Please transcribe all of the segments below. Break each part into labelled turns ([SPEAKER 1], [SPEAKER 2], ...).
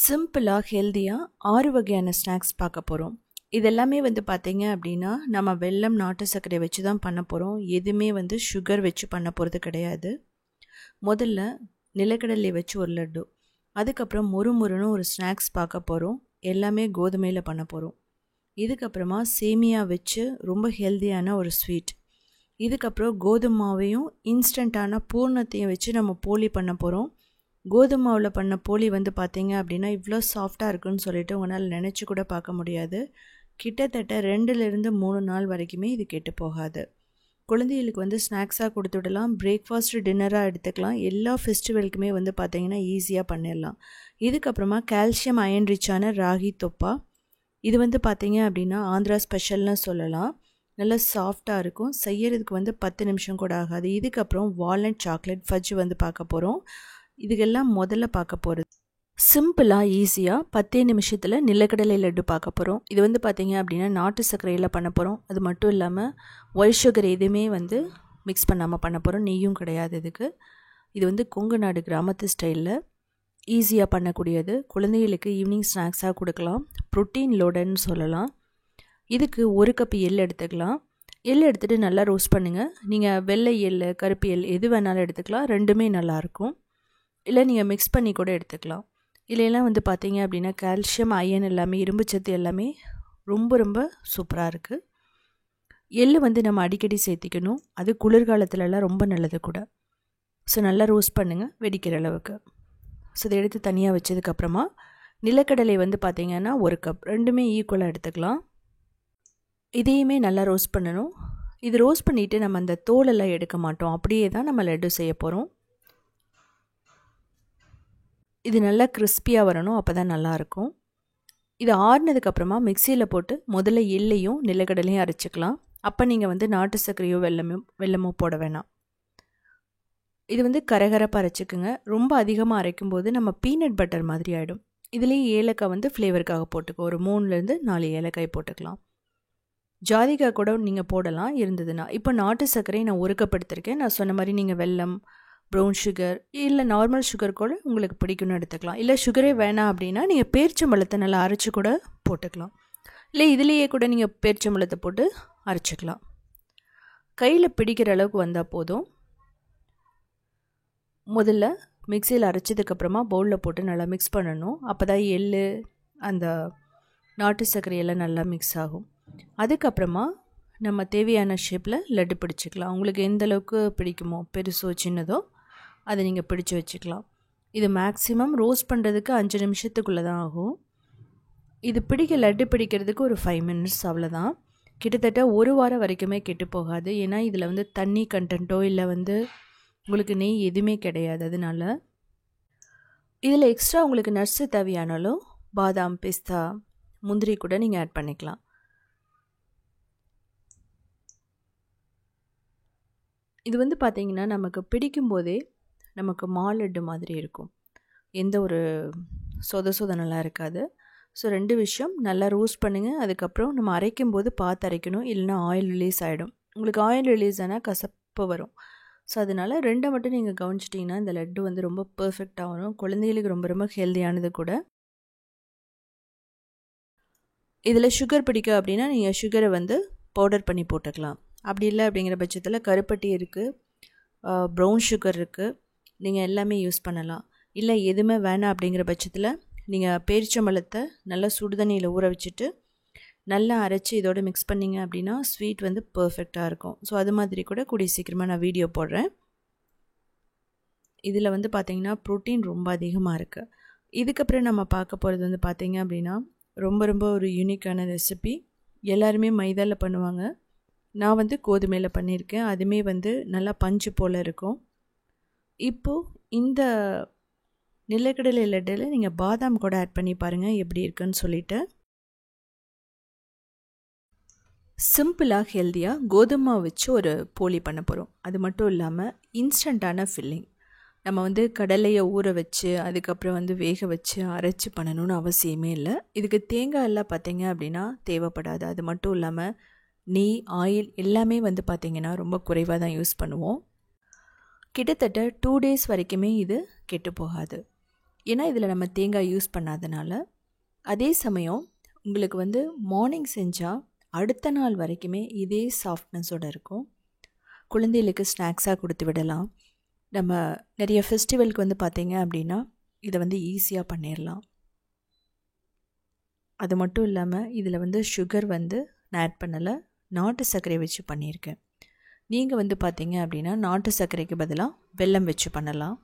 [SPEAKER 1] சிம்பிளா, ஹெல்தியா 6 வகையான ஸ்நாக்ஸ் பார்க்க போறோம். இது எல்லாமே பார்த்தீங்க அப்படின்னா, நம்ம வெல்லம், நாட்டு சர்க்கரை வச்சு தான் பண்ண போறோம். எதுவுமே சுகர் வச்சு பண்ண போறது கிடையாது. முதல்ல நிலக்கடலை வச்சு ஒரு லட்டு. அதுக்கப்புறம் மொறுமொறுன்னு ஒரு ஸ்நாக்ஸ் பார்க்க போறோம். எல்லாமே கோதுமையில பண்ண போறோம். இதுக்கப்புறமா சேமியா வச்சு ரொம்ப ஹெல்தியான ஒரு ஸ்வீட். இதுக்கப்புறம் கோதுமை மாவையும் இன்ஸ்டண்ட்டான பூர்ணத்தையும் வச்சு நம்ம போலி பண்ண போகிறோம். கோதுமை மாவில் பண்ண போலி பார்த்தீங்க அப்படின்னா இவ்வளோ சாஃப்டாக இருக்குன்னு சொல்லிட்டு உங்களால் நினச்சி கூட பார்க்க முடியாது. கிட்டத்தட்ட 2லேருந்து 3 நாள் வரைக்குமே இது கெட்டு போகாது. குழந்தைகளுக்கு ஸ்நாக்ஸாக கொடுத்து விடலாம், பிரேக்ஃபாஸ்ட் டின்னராக எடுத்துக்கலாம். எல்லா ஃபெஸ்டிவலுக்குமே பார்த்தீங்கன்னா ஈஸியாக பண்ணிடலாம். இதுக்கப்புறமா கால்சியம் அயன் ரிச்சான ராகி தொப்பா. இது பார்த்தீங்க அப்படின்னா ஆந்திரா ஸ்பெஷல்னு சொல்லலாம். நல்லா சாஃப்டாக இருக்கும். செய்யறதுக்கு 10 நிமிஷம் கூட ஆகாது. இதுக்கப்புறம் வால்நட் சாக்லேட் ஃபஜ் பார்க்க போகிறோம். இதுக்கெல்லாம் முதல்ல பார்க்க போகிறது சிம்பிளாக ஈஸியாக 10 நிமிஷத்தில் நிலக்கடலை லட்டு பார்க்க போகிறோம். இது பார்த்தீங்க அப்படின்னா நாட்டு சர்க்கரையில் பண்ண போகிறோம். அது மட்டும் இல்லாமல் ஒயிட் சுகர் எதுவுமே மிக்ஸ் பண்ணாமல் பண்ண போகிறோம். நெய்யும் கிடையாது இதுக்கு. இது கொங்கு நாடு கிராமத்து ஸ்டைலில் ஈஸியாக பண்ணக்கூடியது. குழந்தைகளுக்கு ஈவினிங் ஸ்நாக்ஸாக கொடுக்கலாம். ப்ரோட்டீன் லோடுன்னு சொல்லலாம். இதுக்கு 1 கப் எள் எடுத்துக்கலாம். எள் எடுத்துகிட்டு நல்லா ரோஸ்ட் பண்ணுங்கள். நீங்கள் வெள்ளை எள், கருப்பு எள் எது வேணாலும் எடுத்துக்கலாம். ரெண்டுமே நல்லாயிருக்கும். இல்லை நீங்கள் மிக்ஸ் பண்ணி கூட எடுத்துக்கலாம். இல்லைலாம் பார்த்தீங்க அப்படின்னா கால்சியம், அயன் எல்லாமே, இரும்பு சத்து எல்லாமே ரொம்ப ரொம்ப சூப்பராக இருக்குது. எள் நம்ம அடிக்கடி சேர்த்திக்கணும். அது குளிர்காலத்துலலாம் ரொம்ப நல்லது கூட. ஸோ நல்லா ரோஸ்ட் பண்ணுங்கள் வெடிக்கிற அளவுக்கு. ஸோ இதை எடுத்து தனியாக வச்சதுக்கப்புறமா நிலக்கடலை பார்த்தீங்கன்னா 1 கப், ரெண்டுமே ஈக்குவலாக எடுத்துக்கலாம். இதையுமே நல்லா ரோஸ்ட் பண்ணணும். இது ரோஸ்ட் பண்ணிவிட்டு நம்ம அந்த தோலெல்லாம் எடுக்க மாட்டோம். அப்படியே தான் நம்ம லட்டு செய்ய போகிறோம். இது நல்லா கிறிஸ்பியாக வரணும், அப்போ தான் நல்லாயிருக்கும். இது ஆறுனதுக்கப்புறமா மிக்சியில் போட்டு முதல்ல எள்ளையும் நிலக்கடலையும் அரைச்சிக்கலாம். அப்போ நீங்கள் நாட்டு சர்க்கரையோ வெல்லமோ போட வேணாம். இது கரகரப்பாக அரைச்சிக்குங்க. ரொம்ப அதிகமாக அரைக்கும்போது நம்ம பீனட் பட்டர் மாதிரி ஆகிடும். இதுலேயே ஏலக்காய் ஃப்ளேவருக்காக போட்டுக்கோ. ஒரு 3லேருந்து 4 ஏலக்காய் போட்டுக்கலாம். ஜாதிக்காய் கூட நீங்கள் போடலாம் இருந்ததுன்னா. இப்போ நாட்டு சர்க்கரை நான் 1 கப் எடுத்திருக்கேன். நான் சொன்ன மாதிரி நீங்கள் வெல்லம், ப்ரௌன் சுகர் இல்லை நார்மல் சுகர் கூட உங்களுக்கு பிடிக்கும்னு எடுத்துக்கலாம். இல்லை சுகரே வேணாம் அப்படின்னா நீங்கள் பேரிச்சம்பழத்தை நல்லா அரைச்சி கூட போட்டுக்கலாம். இல்லை இதுலேயே கூட நீங்கள் பேரிச்சம்பழத்தை போட்டு அரைச்சிக்கலாம். கையில் பிடிக்கிற அளவுக்கு வந்தால் போதும். முதல்ல மிக்சியில் அரைச்சதுக்கப்புறமா பவுலில் போட்டு நல்லா மிக்ஸ் பண்ணணும். அப்போ தான் எள், அந்த நாட்டு சர்க்கரையெல்லாம் நல்லா மிக்ஸ் ஆகும். அதுக்கப்புறமா நம்ம தேவையான ஷேப்பில் லட்டு பிடிச்சிக்கலாம். உங்களுக்கு எந்த அளவுக்கு பிடிக்குமோ, பெருசோ சின்னதோ, அதை நீங்கள் பிடிச்சி வச்சுக்கலாம். இது மேக்ஸிமம் ரோஸ்ட் பண்ணுறதுக்கு 5 நிமிஷத்துக்குள்ளே தான் ஆகும். இது லட்டு பிடிக்கிறதுக்கு ஒரு 5 மினிட்ஸ் அவ்வளோதான். கிட்டத்தட்ட 1 வாரம் வரைக்குமே கெட்டு போகாது. ஏன்னா இதில் தண்ணி கண்டென்ட்டோ இல்லை உங்களுக்கு நெய் எதுவுமே கிடையாது. அதனால இதில் எக்ஸ்ட்ரா உங்களுக்கு நட்ஸு தேவையானாலும் பாதாம், பிஸ்தா, முந்திரி கூட நீங்கள் ஆட் பண்ணிக்கலாம். இது பார்த்திங்கன்னா நமக்கு பிடிக்கும்போதே நமக்கு லட்டு மாதிரி இருக்கும். எந்த ஒரு சொதனெல்லாம் இருக்காது. ஸோ 2 விஷயம், நல்லா ரோஸ்ட் பண்ணுங்கள். அதுக்கப்புறம் நம்ம அரைக்கும்போது பார்த்து அரைக்கணும், இல்லைனா ஆயில் ரிலீஸ் ஆகிடும். உங்களுக்கு ஆயில் ரிலீஸ் ஆனால் கசப்பு வரும். ஸோ அதனால் 2 மட்டும் நீங்கள் கவனிச்சிட்டிங்கன்னா இந்த லட்டு ரொம்ப பர்ஃபெக்டாக வரும். குழந்தைகளுக்கு ரொம்ப ரொம்ப ஹெல்தியானது கூட. இதில் சுகர் பிடிக்கும் அப்படின்னா நீங்கள் சுகரை பவுடர் பண்ணி போட்டுக்கலாம். அப்படி இல்லை அப்படிங்கிற பட்சத்தில் கருப்பட்டி இருக்குது, ப்ரௌன் சுகர் இருக்குது, நீங்கள் எல்லாமே யூஸ் பண்ணலாம். இல்லை எதுவுமே வேணாம் அப்படிங்கிற பட்சத்தில் நீங்கள் பேரிச்சம்பழத்தை நல்லா சுடுதண்ணியில் ஊற வச்சுட்டு நல்லா அரைச்சி இதோடு மிக்ஸ் பண்ணிங்க அப்படின்னா ஸ்வீட் பர்ஃபெக்டாக இருக்கும். ஸோ அது மாதிரி கூட கூடிய சீக்கிரமாக நான் வீடியோ போடுறேன். இதில் பார்த்திங்கன்னா ப்ரோட்டீன் ரொம்ப அதிகமாக இருக்குது. இதுக்கப்புறம் நம்ம பார்க்க போகிறது பார்த்திங்க அப்படின்னா ரொம்ப ரொம்ப ஒரு யூனிக்கான ரெசிபி. எல்லாருமே மைதாவில் பண்ணுவாங்க. நான் கோதுமையில் பண்ணியிருக்கேன். அதுவுமே நல்லா பஞ்சு போல் இருக்கும். இப்போது இந்த நிலக்கடலை லட்டில் நீங்கள் பாதாம் கூட ஆட் பண்ணி பாருங்கள் எப்படி இருக்குன்னு சொல்லிவிட்டு. சிம்பிளாக ஹெல்த்தியாக கோதுமை வச்சு ஒரு போலி பண்ண போகிறோம். அது மட்டும் இல்லாமல் இன்ஸ்டண்ட்டான ஃபில்லிங். நம்ம கடலையை ஊற வச்சு அதுக்கப்புறம் வேக வச்சு அரைச்சி பண்ணணும்னு அவசியமே இல்லை. இதுக்கு தேங்காய் எல்லாம் பார்த்திங்க அப்படின்னா தேவைப்படாது. அது மட்டும் இல்லாமல் நெய், ஆயில் எல்லாமே பார்த்திங்கன்னா ரொம்ப குறைவாக தான் யூஸ் பண்ணுவோம். கிட்டத்தட்ட 2 டேஸ் வரைக்குமே இது கெட்டு போகாது. ஏன்னா இதில் நம்ம தேங்காய் யூஸ் பண்ணாதனால. அதே சமயம் உங்களுக்கு வந்து மார்னிங் செஞ்சால் அடுத்த நாள் வரைக்குமே இதே சாஃப்ட்னஸோடு இருக்கும். குழந்தைகளுக்கு ஸ்நாக்ஸாக கொடுத்து விடலாம். நம்ம நிறைய ஃபெஸ்டிவலுக்கு வந்து பார்த்திங்க அப்படின்னா இதை வந்து ஈஸியாக பண்ணிடலாம். அது மட்டும் இல்லாமல் இதில் வந்து சுகர் வந்து நான் ஆட் பண்ணலை, நாட்டு சர்க்கரை வச்சு பண்ணியிருக்கேன். நீங்கள் வந்து பார்த்திங்க அப்படின்னா நாட்டு சர்க்கரைக்கு பதிலாக வெல்லம் வச்சு பண்ணலாம்.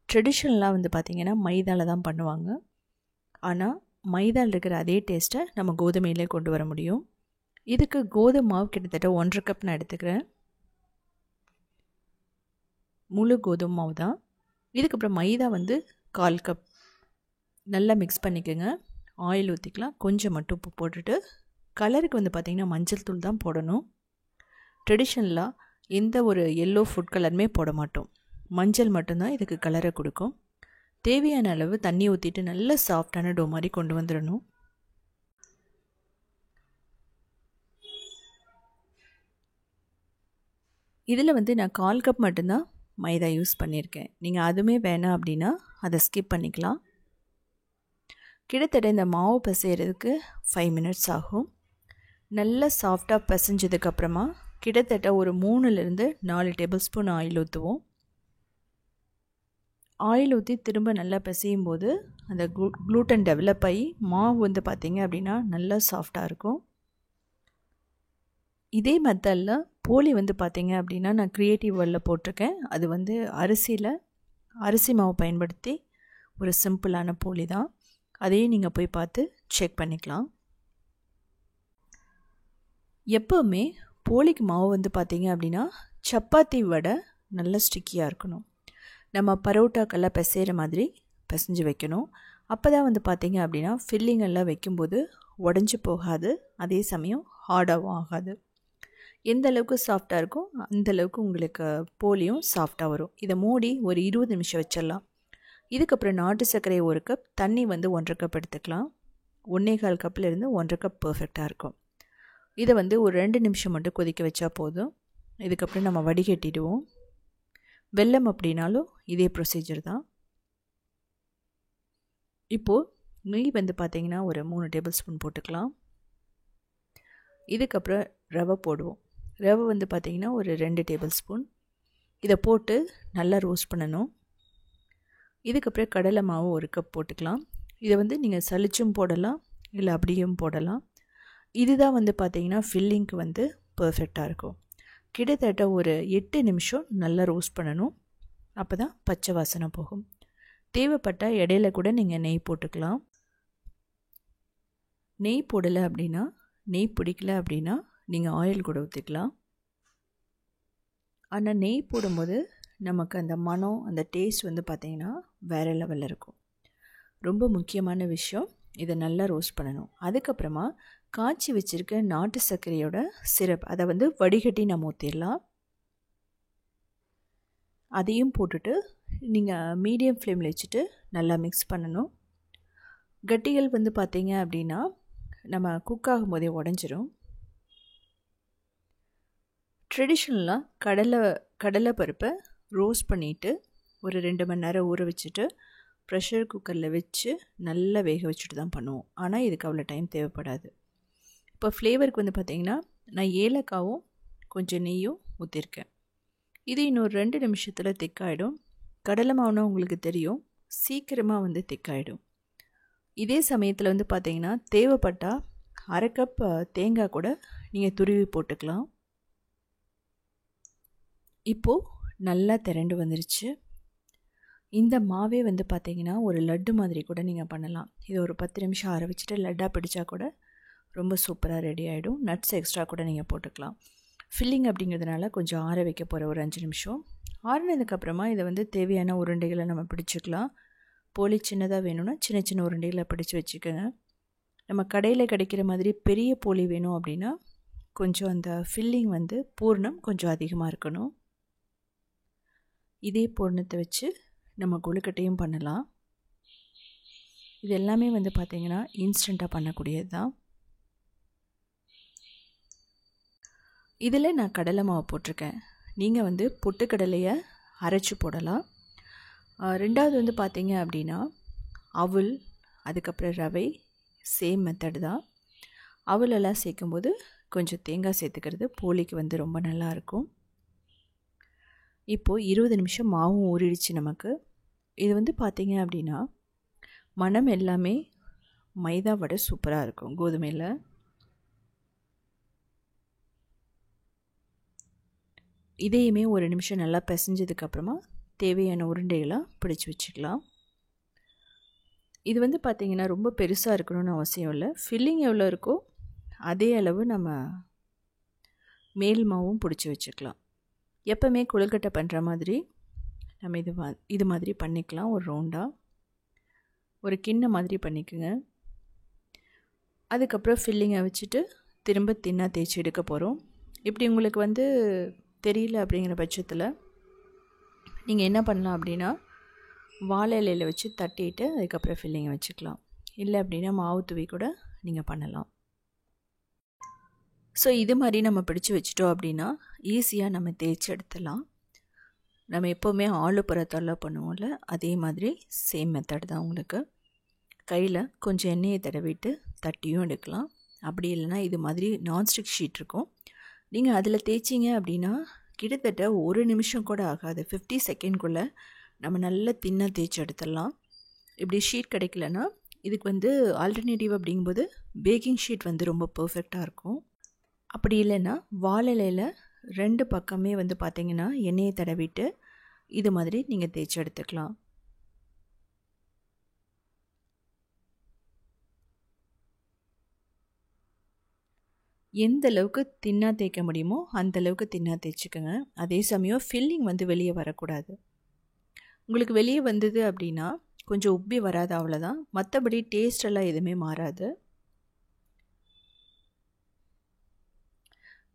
[SPEAKER 1] ட்ரெடிஷ்னலாக வந்து பார்த்திங்கன்னா மைதாவில் தான் பண்ணுவாங்க. ஆனால் மைதாவில் இருக்கிற அதே டேஸ்ட்டை நம்ம கோதுமையிலே கொண்டு வர முடியும். இதுக்கு கோதுமை மாவு கிட்டத்தட்ட 1.5 கப் நான் எடுத்துக்கிறேன். முழு கோதுமை மாவு தான். இதுக்கப்புறம் மைதா வந்து 1/4 கப். நல்லா மிக்ஸ் பண்ணிக்கோங்க. ஆயில் ஊற்றிக்கலாம். கொஞ்சம் மட்டும் உப்பு போட்டுட்டு, கலருக்கு வந்து பார்த்திங்கன்னா மஞ்சள் தூள் தான் போடணும். ட்ரெடிஷ்னலாக எந்த ஒரு எல்லோ ஃபுட் கலருமே போட மாட்டோம். மஞ்சள் மட்டும்தான் இதுக்கு கலரை கொடுக்கும். தேவையான அளவு தண்ணி ஊற்றிட்டு நல்ல சாஃப்டான டோ மாதிரி கொண்டு வந்துடணும். இதில் வந்து நான் 1/4 கப் மட்டும்தான் மைதா யூஸ் பண்ணியிருக்கேன். நீங்கள் அதுவுமே வேணாம் அப்படின்னா அதை ஸ்கிப் பண்ணிக்கலாம். கிட்டத்தட்ட இந்த மாவு பிசைகிறதுக்கு 5 மினிட்ஸ் ஆகும். நல்லா சாஃப்டாக பிசைஞ்சதுக்கப்புறமா கிட்டத்தட்ட ஒரு 3லேருந்து 4 டேபிள் ஸ்பூன் ஆயில் ஊற்றுவோம். ஆயில் ஊற்றி திரும்ப நல்லா பிசையும் போது அந்த க்ளூட்டன் டெவலப் ஆகி மாவு வந்து பார்த்திங்க அப்படின்னா நல்லா சாஃப்டாக இருக்கும். இதே மெத்தடில் போலி வந்து பார்த்திங்க அப்படின்னா நான் க்ரியேட்டிவ் வேர்ல்டில் போட்டிருக்கேன். அது வந்து அரிசி மாவு பயன்படுத்தி ஒரு சிம்பிளான போலி தான். அதையும் நீங்கள் போய் பார்த்து செக் பண்ணிக்கலாம். எப்போவுமே போலிக்கு மாவு வந்து பார்த்திங்க அப்படின்னா சப்பாத்தி வடை நல்லா ஸ்டிக்கியாக இருக்கணும். நம்ம பரோட்டாக்கெல்லாம் பிசைகிற மாதிரி பிசைஞ்சு வைக்கணும். அப்போ தான் வந்து பார்த்திங்க அப்படின்னா ஃபில்லிங் எல்லாம் வைக்கும்போது உடஞ்சி போகாது, அதே சமயம் ஹார்டாகவும் ஆகாது. எந்த அளவுக்கு சாஃப்டாக இருக்கும் அந்தளவுக்கு உங்களுக்கு போலியும் சாஃப்டாக வரும். இதை மூடி ஒரு 20 நிமிஷம் வச்சிடலாம். இதுக்கப்புறம் நாட்டு சர்க்கரை 1 கப், தண்ணி வந்து 1.5 கப் எடுத்துக்கலாம். 1.25 கப்லேருந்து 1.5 கப் பர்ஃபெக்டாக இருக்கும். இதை வந்து ஒரு 2 நிமிஷம் மட்டும் கொதிக்க வச்சா போதும். இதுக்கப்புறம் நம்ம வடிகட்டிடுவோம். வெல்லம் அப்படின்னாலும் இதே ப்ரொசீஜர் தான். இப்போது நெய் வந்து பார்த்திங்கன்னா ஒரு 3 டேபிள் ஸ்பூன் போட்டுக்கலாம். இதுக்கப்புறம் ரவை போடுவோம். ரவை வந்து பார்த்திங்கன்னா ஒரு 2 டேபிள் ஸ்பூன். இதை போட்டு நல்லா ரோஸ்ட் பண்ணணும். இதுக்கப்புறம் கடலை மாவு 1 கப் போட்டுக்கலாம். இதை வந்து நீங்கள் சலிச்சும் போடலாம், இல்லை அப்படியும் போடலாம். இதுதான் வந்து பார்த்திங்கன்னா ஃபில்லிங்க்கு வந்து பர்ஃபெக்டாக இருக்கும். கிட்டத்தட்ட ஒரு 8 நிமிஷம் நல்லா ரோஸ்ட் பண்ணணும். அப்போ தான் பச்சை வாசனை போகும். தேவைப்பட்டால் இடையில கூட நீங்கள் நெய் போட்டுக்கலாம். நெய் போடலை அப்படின்னா, நெய் பிடிக்கல அப்படின்னா நீங்கள் ஆயில் கூட ஊற்றிக்கலாம். ஆனால் நெய் போடும்போது நமக்கு அந்த மனம், அந்த டேஸ்ட் வந்து பார்த்திங்கன்னா வேறு லெவலில் இருக்கும். ரொம்ப முக்கியமான விஷயம், இதை நல்லா ரோஸ்ட் பண்ணணும். அதுக்கப்புறமா காய்ச்சி வச்சுருக்க நாட்டு சர்க்கரையோட சிரப், அதை வந்து வடிகட்டி நம்ம ஊற்றிடலாம். அதையும் போட்டுட்டு நீங்கள் மீடியம் ஃப்ளேமில் வச்சுட்டு நல்லா மிக்ஸ் பண்ணணும். கட்டிகள் வந்து பார்த்திங்க அப்படின்னா நம்ம குக் ஆகும்போதே உடஞ்சிரும். ட்ரெடிஷ்னலாக கடலை பருப்பை ரோஸ்ட் பண்ணிவிட்டு ஒரு 2 மணி நேரம் ஊற வச்சுட்டு ப்ரெஷர் குக்கரில் வச்சு நல்லா வேக வச்சுட்டு தான் பண்ணுவோம். ஆனால் இதுக்கு அவ்வளோ டைம் தேவைப்படாது. இப்போ ஃப்ளேவருக்கு வந்து பார்த்திங்கன்னா நான் ஏலக்காவும் கொஞ்சம் நெய்யும் ஊற்றிருக்கேன். இது இன்னொரு 2 நிமிஷத்தில் திக்காயிடும். கடலை மாவுனா உங்களுக்கு தெரியும், சீக்கிரமாக வந்து திக்காயிடும். இதே சமயத்தில் வந்து பார்த்திங்கன்னா தேவைப்பட்டால் 1/2 கப் தேங்காய் கூட நீங்கள் துருவி போட்டுக்கலாம். இப்போது நல்லா திரண்டு வந்துருச்சு. இந்த மாவே வந்து பார்த்திங்கன்னா ஒரு லட்டு மாதிரி கூட நீங்கள் பண்ணலாம். இது ஒரு 10 நிமிஷம் ஆற வச்சுட்டு லட்டாக பிடிச்சா கூட ரொம்ப சூப்பராக ரெடி ஆகிடும். நட்ஸ் எக்ஸ்ட்ரா கூட நீங்கள் போட்டுக்கலாம். ஃபில்லிங் அப்படிங்கிறதுனால கொஞ்சம் ஆற வைக்க போகிற ஒரு 5 நிமிஷம். ஆறினதுக்கப்புறமா இதை வந்து தேவையான உருண்டைகளை நம்ம பிடிச்சிக்கலாம். போலி சின்னதாக வேணும்னா சின்ன சின்ன உருண்டைகளை பிடிச்சி வச்சுக்கோங்க. நம்ம கடையில் கிடைக்கிற மாதிரி பெரிய போலி வேணும் அப்படின்னா கொஞ்சம் அந்த ஃபில்லிங் வந்து பூர்ணம் கொஞ்சம் அதிகமாக இருக்கணும். இதே பூர்ணத்தை வச்சு நம்ம கொழுக்கட்டையும் பண்ணலாம். இது எல்லாமே வந்து பார்த்திங்கன்னா இன்ஸ்டண்ட்டாக பண்ணக்கூடியது தான். இதில் நான் கடலை மாவு போட்டிருக்கேன். நீங்கள் வந்து பொட்டுக்கடலையை அரைச்சி போடலாம். ரெண்டாவது வந்து பார்த்தீங்க அப்படின்னா அவல், அதுக்கப்புறம் ரவை, சேம் மெத்தட் தான். அவலெல்லாம் சேர்க்கும்போது கொஞ்சம் தேங்காய் சேர்த்துக்கிறது போலிக்கு வந்து ரொம்ப நல்லாயிருக்கும். இப்போது 20 நிமிஷம் மாவும் ஊறிடுச்சு நமக்கு. இது வந்து பார்த்தீங்க அப்படின்னா மணம் எல்லாமே மைதா வடை சூப்பராக இருக்கும் கோதுமையில். இதையுமே ஒரு நிமிஷம் நல்லா பிசைஞ்சதுக்கப்புறமா தேவையான உருண்டைகளாக பிடிச்சி வச்சுக்கலாம். இது வந்து பார்த்திங்கன்னா ரொம்ப பெருசாக இருக்கணும்னு அவசியம் இல்லை. ஃபில்லிங் எவ்வளோ இருக்கோ அதே அளவு நம்ம மேல் மாவும் பிடிச்சி வச்சுக்கலாம். எப்போவுமே கொழுக்கட்டை பண்ணுற மாதிரி நம்ம இது மாதிரி பண்ணிக்கலாம். ஒரு ரவுண்டாக ஒரு கிண்ணம் மாதிரி பண்ணிக்கோங்க. அதுக்கப்புறம் ஃபில்லிங்கை வச்சுட்டு திரும்ப தின்னா தேய்ச்சி எடுக்க போகிறோம். இப்படி உங்களுக்கு வந்து தெரியல அப்படிங்கிற பட்சத்தில் நீங்கள் என்ன பண்ணலாம் அப்படின்னா வாழை இலையில் வச்சு தட்டிட்டு அதுக்கப்புறம் ஃபில்லிங்கை வச்சுக்கலாம். இல்லை அப்படின்னா மாவு தூவி கூட நீங்கள் பண்ணலாம். ஸோ இது மாதிரி நம்ம பிடிச்சி வச்சிட்டோம் அப்படின்னா ஈஸியாக நம்ம தேய்ச்சி எடுத்துடலாம். நம்ம எப்போவுமே ஆலு பரோட்டால பண்ணுவோம்ல, அதே மாதிரி சேம் மெத்தட் தான். உங்களுக்கு கையில் கொஞ்சம் எண்ணெயை தடவிட்டு தட்டியும் எடுக்கலாம். அப்படி இல்லைனா இது மாதிரி நான்ஸ்டிக் ஷீட் இருக்கும், நீங்கள் அதில் தேய்ச்சிங்க அப்படின்னா கிட்டத்தட்ட ஒரு நிமிஷம் கூட ஆகாது, 50 செகண்ட்குள்ளே நம்ம நல்லா தின்னாக தேய்ச்சி எடுத்துடலாம். இப்படி ஷீட் கிடைக்கலன்னா இதுக்கு வந்து ஆல்டர்னேட்டிவ் அப்படிங்கும்போது பேக்கிங் ஷீட் வந்து ரொம்ப பர்ஃபெக்டாக இருக்கும். அப்படி இல்லைன்னா வாழலையில் 2 பக்கமே வந்து பார்த்திங்கன்னா எண்ணெயை தடவிட்டு இது மாதிரி நீங்கள் தேய்ச்சி எடுத்துக்கலாம். எந்த அளவுக்கு தின்னாக தேய்க்க முடியுமோ அந்தளவுக்கு தின்னாக தேய்ச்சிக்கோங்க. அதே சமயம் ஃபில்லிங் வந்து வெளியே வரக்கூடாது. உங்களுக்கு வெளியே வந்தது அப்படின்னா கொஞ்சம் உப்பி வராது, அவ்வளோதான். மற்றபடி டேஸ்டெல்லாம் எதுவுமே மாறாது.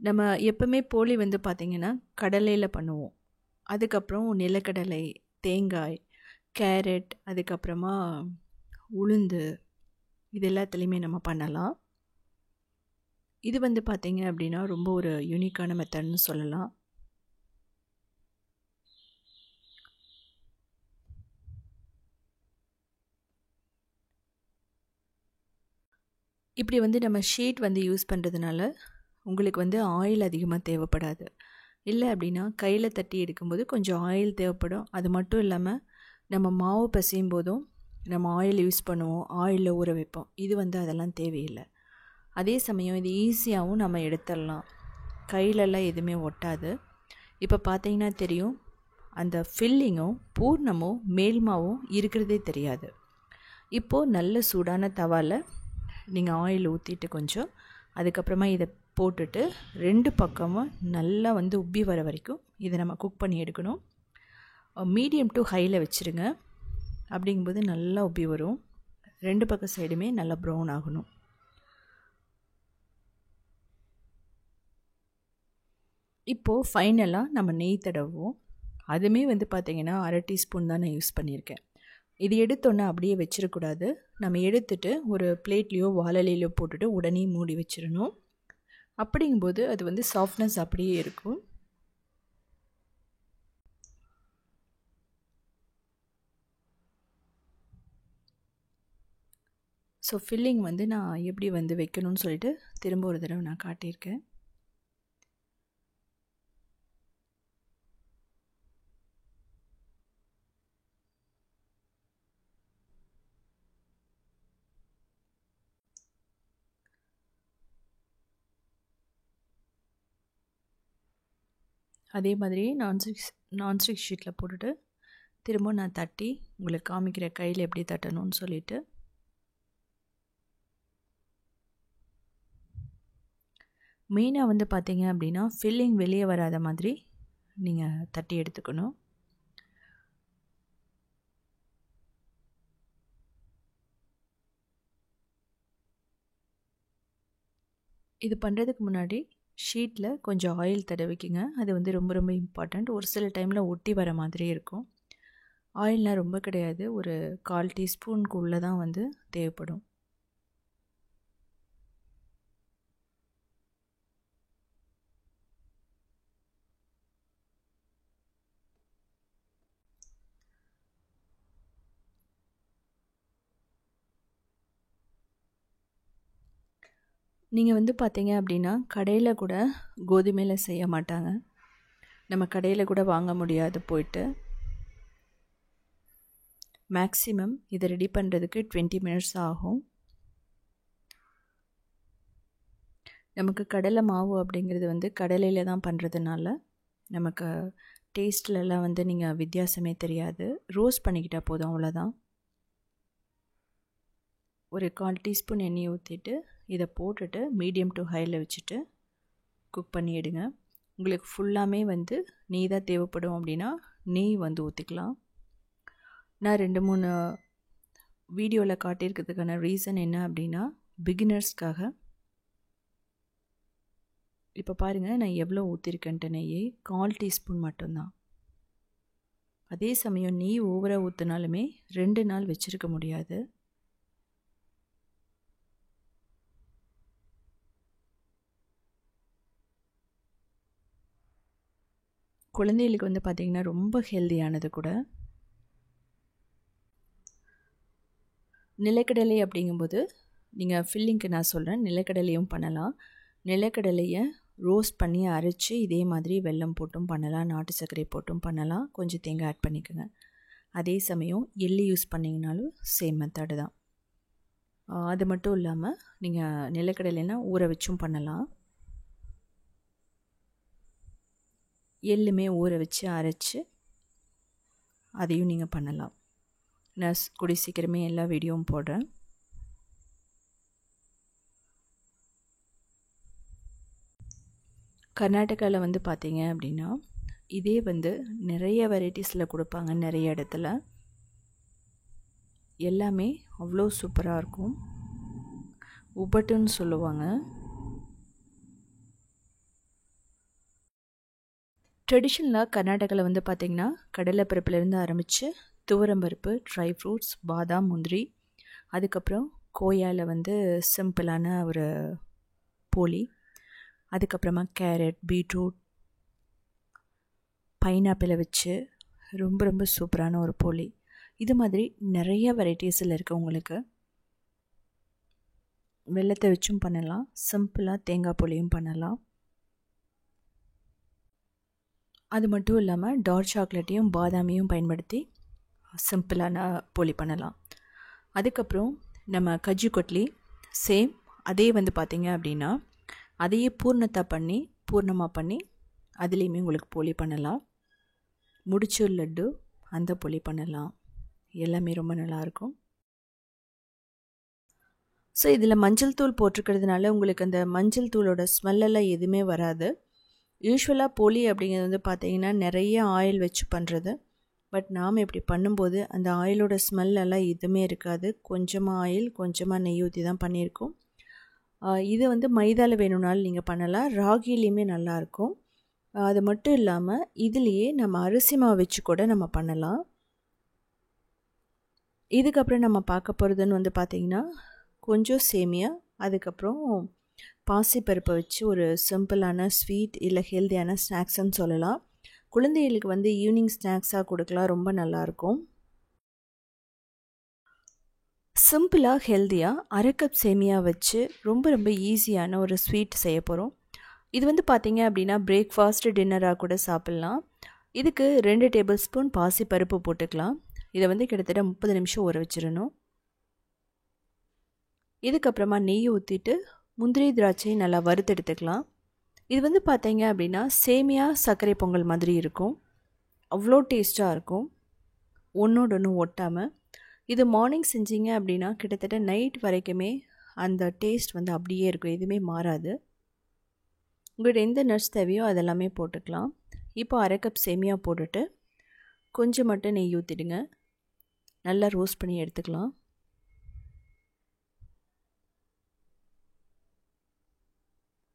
[SPEAKER 1] நம்ம எப்போவுமே போலி வந்து பார்த்திங்கன்னா கடலையில் பண்ணுவோம். அதுக்கப்புறம் நிலக்கடலை, தேங்காய், கேரட், அதுக்கப்புறமா உளுந்து, இது எல்லாத்துலேயுமே நம்ம பண்ணலாம். இது வந்து பார்த்திங்க அப்படின்னா ரொம்ப ஒரு யூனிக்கான மெத்தட்னு சொல்லலாம். இப்படி வந்து நம்ம ஷீட் வந்து யூஸ் பண்ணுறதுனால உங்களுக்கு வந்து ஆயில் அதிகமாக தேவைப்படாது. இல்லை அப்படின்னா கையில் தட்டி எடுக்கும்போது கொஞ்சம் ஆயில் தேவைப்படும். அது மட்டும் இல்லாமல் நம்ம மாவு பிசையும் போதும் நம்ம ஆயில் யூஸ் பண்ணுவோம், ஆயிலில் ஊற வைப்போம். இது வந்து அதெல்லாம் தேவையில்லை. அதே சமயம் இது ஈஸியாகவும் நம்ம எடுத்துடலாம், கையிலெல்லாம் எதுவுமே ஒட்டாது. இப்போ பார்த்தீங்கன்னா தெரியும், அந்த ஃபில்லிங்கும் பூர்ணமும் மேல்மாவும் இருக்கிறதே தெரியாது. இப்போது நல்ல சூடான தவாவில் நீங்கள் ஆயில் ஊற்றிட்டு கொஞ்சம் அதுக்கப்புறமா இதை போட்டுட்டு 2 பக்கமும் நல்லா வந்து உப்பி வர வரைக்கும் இதை நம்ம குக் பண்ணி எடுக்கணும். மீடியம் டு ஹையில் வச்சுருங்க. அப்படிங்கும்போது நல்லா உப்பி வரும். 2 பக்க சைடுமே நல்லா ப்ரௌன் ஆகணும். இப்போது ஃபைனலாக நம்ம நெய் தடவுவோம். அதுவுமே வந்து பார்த்திங்கன்னா 1/2 டீஸ்பூன் தான் நான் யூஸ் பண்ணியிருக்கேன். இது எடுத்தோன்னே அப்படியே வச்சிடக்கூடாது. நம்ம எடுத்துட்டு ஒரு பிளேட்லேயோ வாழலையிலையோ போட்டுட்டு உடனே மூடி வச்சிடணும். அப்படிங்கும்போது அது வந்து சாஃப்ட்னஸ் அப்படியே இருக்கும். ஸோ ஃபில்லிங் வந்து நான் எப்படி வந்து வைக்கணும்னு சொல்லிட்டு திரும்ப ஒரு தடவை நான் காட்டியிருக்கேன். அதே மாதிரி நான்ஸ்டிக் ஷீட்டில் போட்டுட்டு திரும்ப நான் தட்டி உங்களுக்கு காமிக்கிற கையில் எப்படி தட்டணும்னு சொல்லிவிட்டு மெயினாக வந்து பார்த்தீங்க அப்படின்னா ஃபில்லிங் வெளியே வராத மாதிரி நீங்கள் தட்டி எடுத்துக்கணும். இது பண்ணுறதுக்கு முன்னாடி ஷீட்டில் கொஞ்சம் ஆயில் தடவிக்குங்க. அது வந்து ரொம்ப ரொம்ப இம்பார்ட்டண்ட். ஒரு சில டைமில் ஒட்டி வர மாதிரி இருக்கும். ஆயில்னால் ரொம்ப கிடையாது, ஒரு 1/4 டீஸ்பூனுக்குள்ளே தான் வந்து தேவைப்படும். நீங்கள் வந்து பார்த்தீங்க அப்படின்னா கடையில் கூட கோதுமையில் செய்ய மாட்டாங்க. நம்ம கடையில் கூட வாங்க முடியாது போயிட்டு. மேக்ஸிமம் இதை ரெடி பண்ணுறதுக்கு 20 மினிட்ஸ் ஆகும். நமக்கு கடலை மாவு அப்படிங்கிறது வந்து கடலையில் தான் பண்ணுறதுனால நமக்கு டேஸ்ட்லலாம் வந்து நீங்கள் வித்தியாசமே தெரியாது. ரோஸ்ட் பண்ணிக்கிட்டால் போதும், அவ்வளோதான். ஒரு 1/4 டீஸ்பூன் எண்ணெய் ஊற்றிட்டு இதை போட்டுட்டு மீடியம் டு ஹையில் வச்சுட்டு குக் பண்ணி எடுங்க. உங்களுக்கு ஃபுல்லாமே வந்து நெய் தான் தேவைப்படும் அப்படின்னா நெய் வந்து ஊற்றிக்கலாம். நான் 2-3 வீடியோவில் காட்டியிருக்கிறதுக்கான ரீசன் என்ன அப்படின்னா பிகினர்ஸ்க்காக. இப்போ பாருங்கள் நான் எவ்வளோ ஊற்றிருக்கேன்ட்டு நெய்யை 1/4 டீஸ்பூன் மட்டும்தான். அதே சமயம் நெய் ஓவராக ஊற்றினாலுமே 2 நாள் வச்சுருக்க முடியாது. குழந்தைகளுக்கு வந்து பார்த்திங்கன்னா ரொம்ப ஹெல்தியானது கூட. நிலக்கடலை அப்படிங்கும்போது நீங்கள் ஃபில்லிங்க்கு நான் சொல்கிறேன், நிலக்கடலையும் பண்ணலாம். நிலக்கடலையை ரோஸ்ட் பண்ணி அரைச்சி இதே மாதிரி வெல்லம் போட்டும் பண்ணலாம், நாட்டு சர்க்கரை போட்டும் பண்ணலாம். கொஞ்சம் தேங்காய் ஆட் பண்ணிக்கோங்க. அதே சமயம் எள்ளு யூஸ் பண்ணிங்கனாலும் சேம் மெத்தடு தான். அது மட்டும் இல்லாமல் நீங்கள் நிலக்கடலைனா ஊற வச்சும் பண்ணலாம். எள்ளுமே ஊற வச்சு அரைச்சி அதையும் நீங்கள் பண்ணலாம். நான் கூடி சீக்கிரமே எல்லா வீடியோவும் போடுறேன். கர்நாடகாவில் வந்து பார்த்தீங்க அப்படின்னா இதே வந்து நிறைய வெரைட்டிஸில் கொடுப்பாங்க. நிறைய இடத்துல எல்லாமே அவ்வளோ சூப்பராக இருக்கும். உப்பட்டுன்னு சொல்லுவாங்க. ட்ரெடிஷ்னலாக கர்நாடகாவில் வந்து பார்த்திங்கன்னா கடலைப்பருப்புலேருந்து ஆரம்பித்து துவரம்பருப்பு, ட்ரை ஃப்ரூட்ஸ், பாதாம், முந்திரி, அதுக்கப்புறம் கோயாவில் வந்து சிம்பிளான ஒரு போலி, அதுக்கப்புறமா கேரட், பீட்ரூட், பைனாப்பிளை வச்சு ரொம்ப ரொம்ப சூப்பரான ஒரு போலி. இது மாதிரி நிறைய வெரைட்டிஸில் இருக்குது. உங்களுக்கு வெல்லத்தை வச்சும் பண்ணலாம், சிம்பிளாக தேங்காய் போலியும் பண்ணலாம். அது மட்டும் இல்லாமல் டார்க் சாக்லேட்டையும் பாதாமையும் பயன்படுத்தி சிம்பிளான போலி பண்ணலாம். அதுக்கப்புறம் நம்ம கஜ்ஜு கொட்லி சேம் அதே வந்து பார்த்திங்க அப்படின்னா அதையே பூர்ணமாக பண்ணி அதுலேயுமே உங்களுக்கு போலி பண்ணலாம். முடிச்சூர் லட்டு அந்த போலி பண்ணலாம். எல்லாமே ரொம்ப நல்லாயிருக்கும். ஸோ இதில் மஞ்சள் தூள் போட்டிருக்கிறதுனால உங்களுக்கு அந்த மஞ்சள் தூளோட ஸ்மெல்லெல்லாம் எதுவுமே வராது. யூஸ்வலாக போலி அப்படிங்கிறது வந்து பார்த்திங்கன்னா நிறைய ஆயில் வச்சு பண்ணுறது. பட் நாம் இப்படி பண்ணும்போது அந்த ஆயிலோட ஸ்மெல்லெல்லாம் எதுவுமே இருக்காது. கொஞ்சமாக ஆயில், கொஞ்சமாக நெய் ஊற்றி தான் பண்ணியிருக்கோம். இது வந்து மைதாவில் வேணும்னாலும் நீங்கள் பண்ணலாம், ராகிலையுமே நல்லாயிருக்கும். அது மட்டும் இல்லாமல் இதுலேயே நம்ம அரிசி மாவு வச்சு கூட நம்ம பண்ணலாம். இதுக்கப்புறம் நம்ம பார்க்க போகிறதுன்னு வந்து பார்த்திங்கன்னா கொஞ்சம் சேமியா, அதுக்கப்புறம் பாசிப்பருப்பை வச்சு ஒரு சிம்பிளான ஸ்வீட் இல்லை ஹெல்தியான ஸ்நாக்ஸ்ன்னு சொல்லலாம். குழந்தைகளுக்கு வந்து ஈவினிங் ஸ்நாக்ஸாக கொடுக்கலாம், ரொம்ப நல்லாயிருக்கும். சிம்பிளாக ஹெல்தியாக 1/2 கப் சேமியா வச்சு ரொம்ப ரொம்ப ஈஸியான ஒரு ஸ்வீட் செய்ய போகிறோம். இது வந்து பார்த்திங்க அப்படின்னா பிரேக்ஃபாஸ்ட், டின்னராக கூட சாப்பிட்லாம். இதுக்கு 2 டேபிள் ஸ்பூன் பாசிப்பருப்பு போட்டுக்கலாம். இதை வந்து கிட்டத்தட்ட 30 நிமிஷம் ஊற வச்சிடணும். இதுக்கப்புறமா நெய் ஊற்றிட்டு முந்திரி, திராட்சை நல்லா வறுத்தெடுத்துக்கலாம். இது வந்து பார்த்தீங்க அப்படின்னா சேமியா சர்க்கரை பொங்கல் மாதிரி இருக்கும். அவ்வளோ டேஸ்ட்டாக இருக்கும், ஒன்றோடு ஒன்று ஒட்டாமல். இது மார்னிங் செஞ்சீங்க அப்படின்னா கிட்டத்தட்ட நைட் வரைக்குமே அந்த டேஸ்ட் வந்து அப்படியே இருக்கும், எதுவுமே மாறாது. உங்கள்கிட்ட எந்த நட்ஸ் தேவையோ அதெல்லாமே போட்டுக்கலாம். இப்போ 1/2 கப் சேமியா போட்டுட்டு கொஞ்சம் மட்டும் நெய் ஊற்றிடுங்க. நல்லா ரோஸ்ட் பண்ணி எடுத்துக்கலாம்.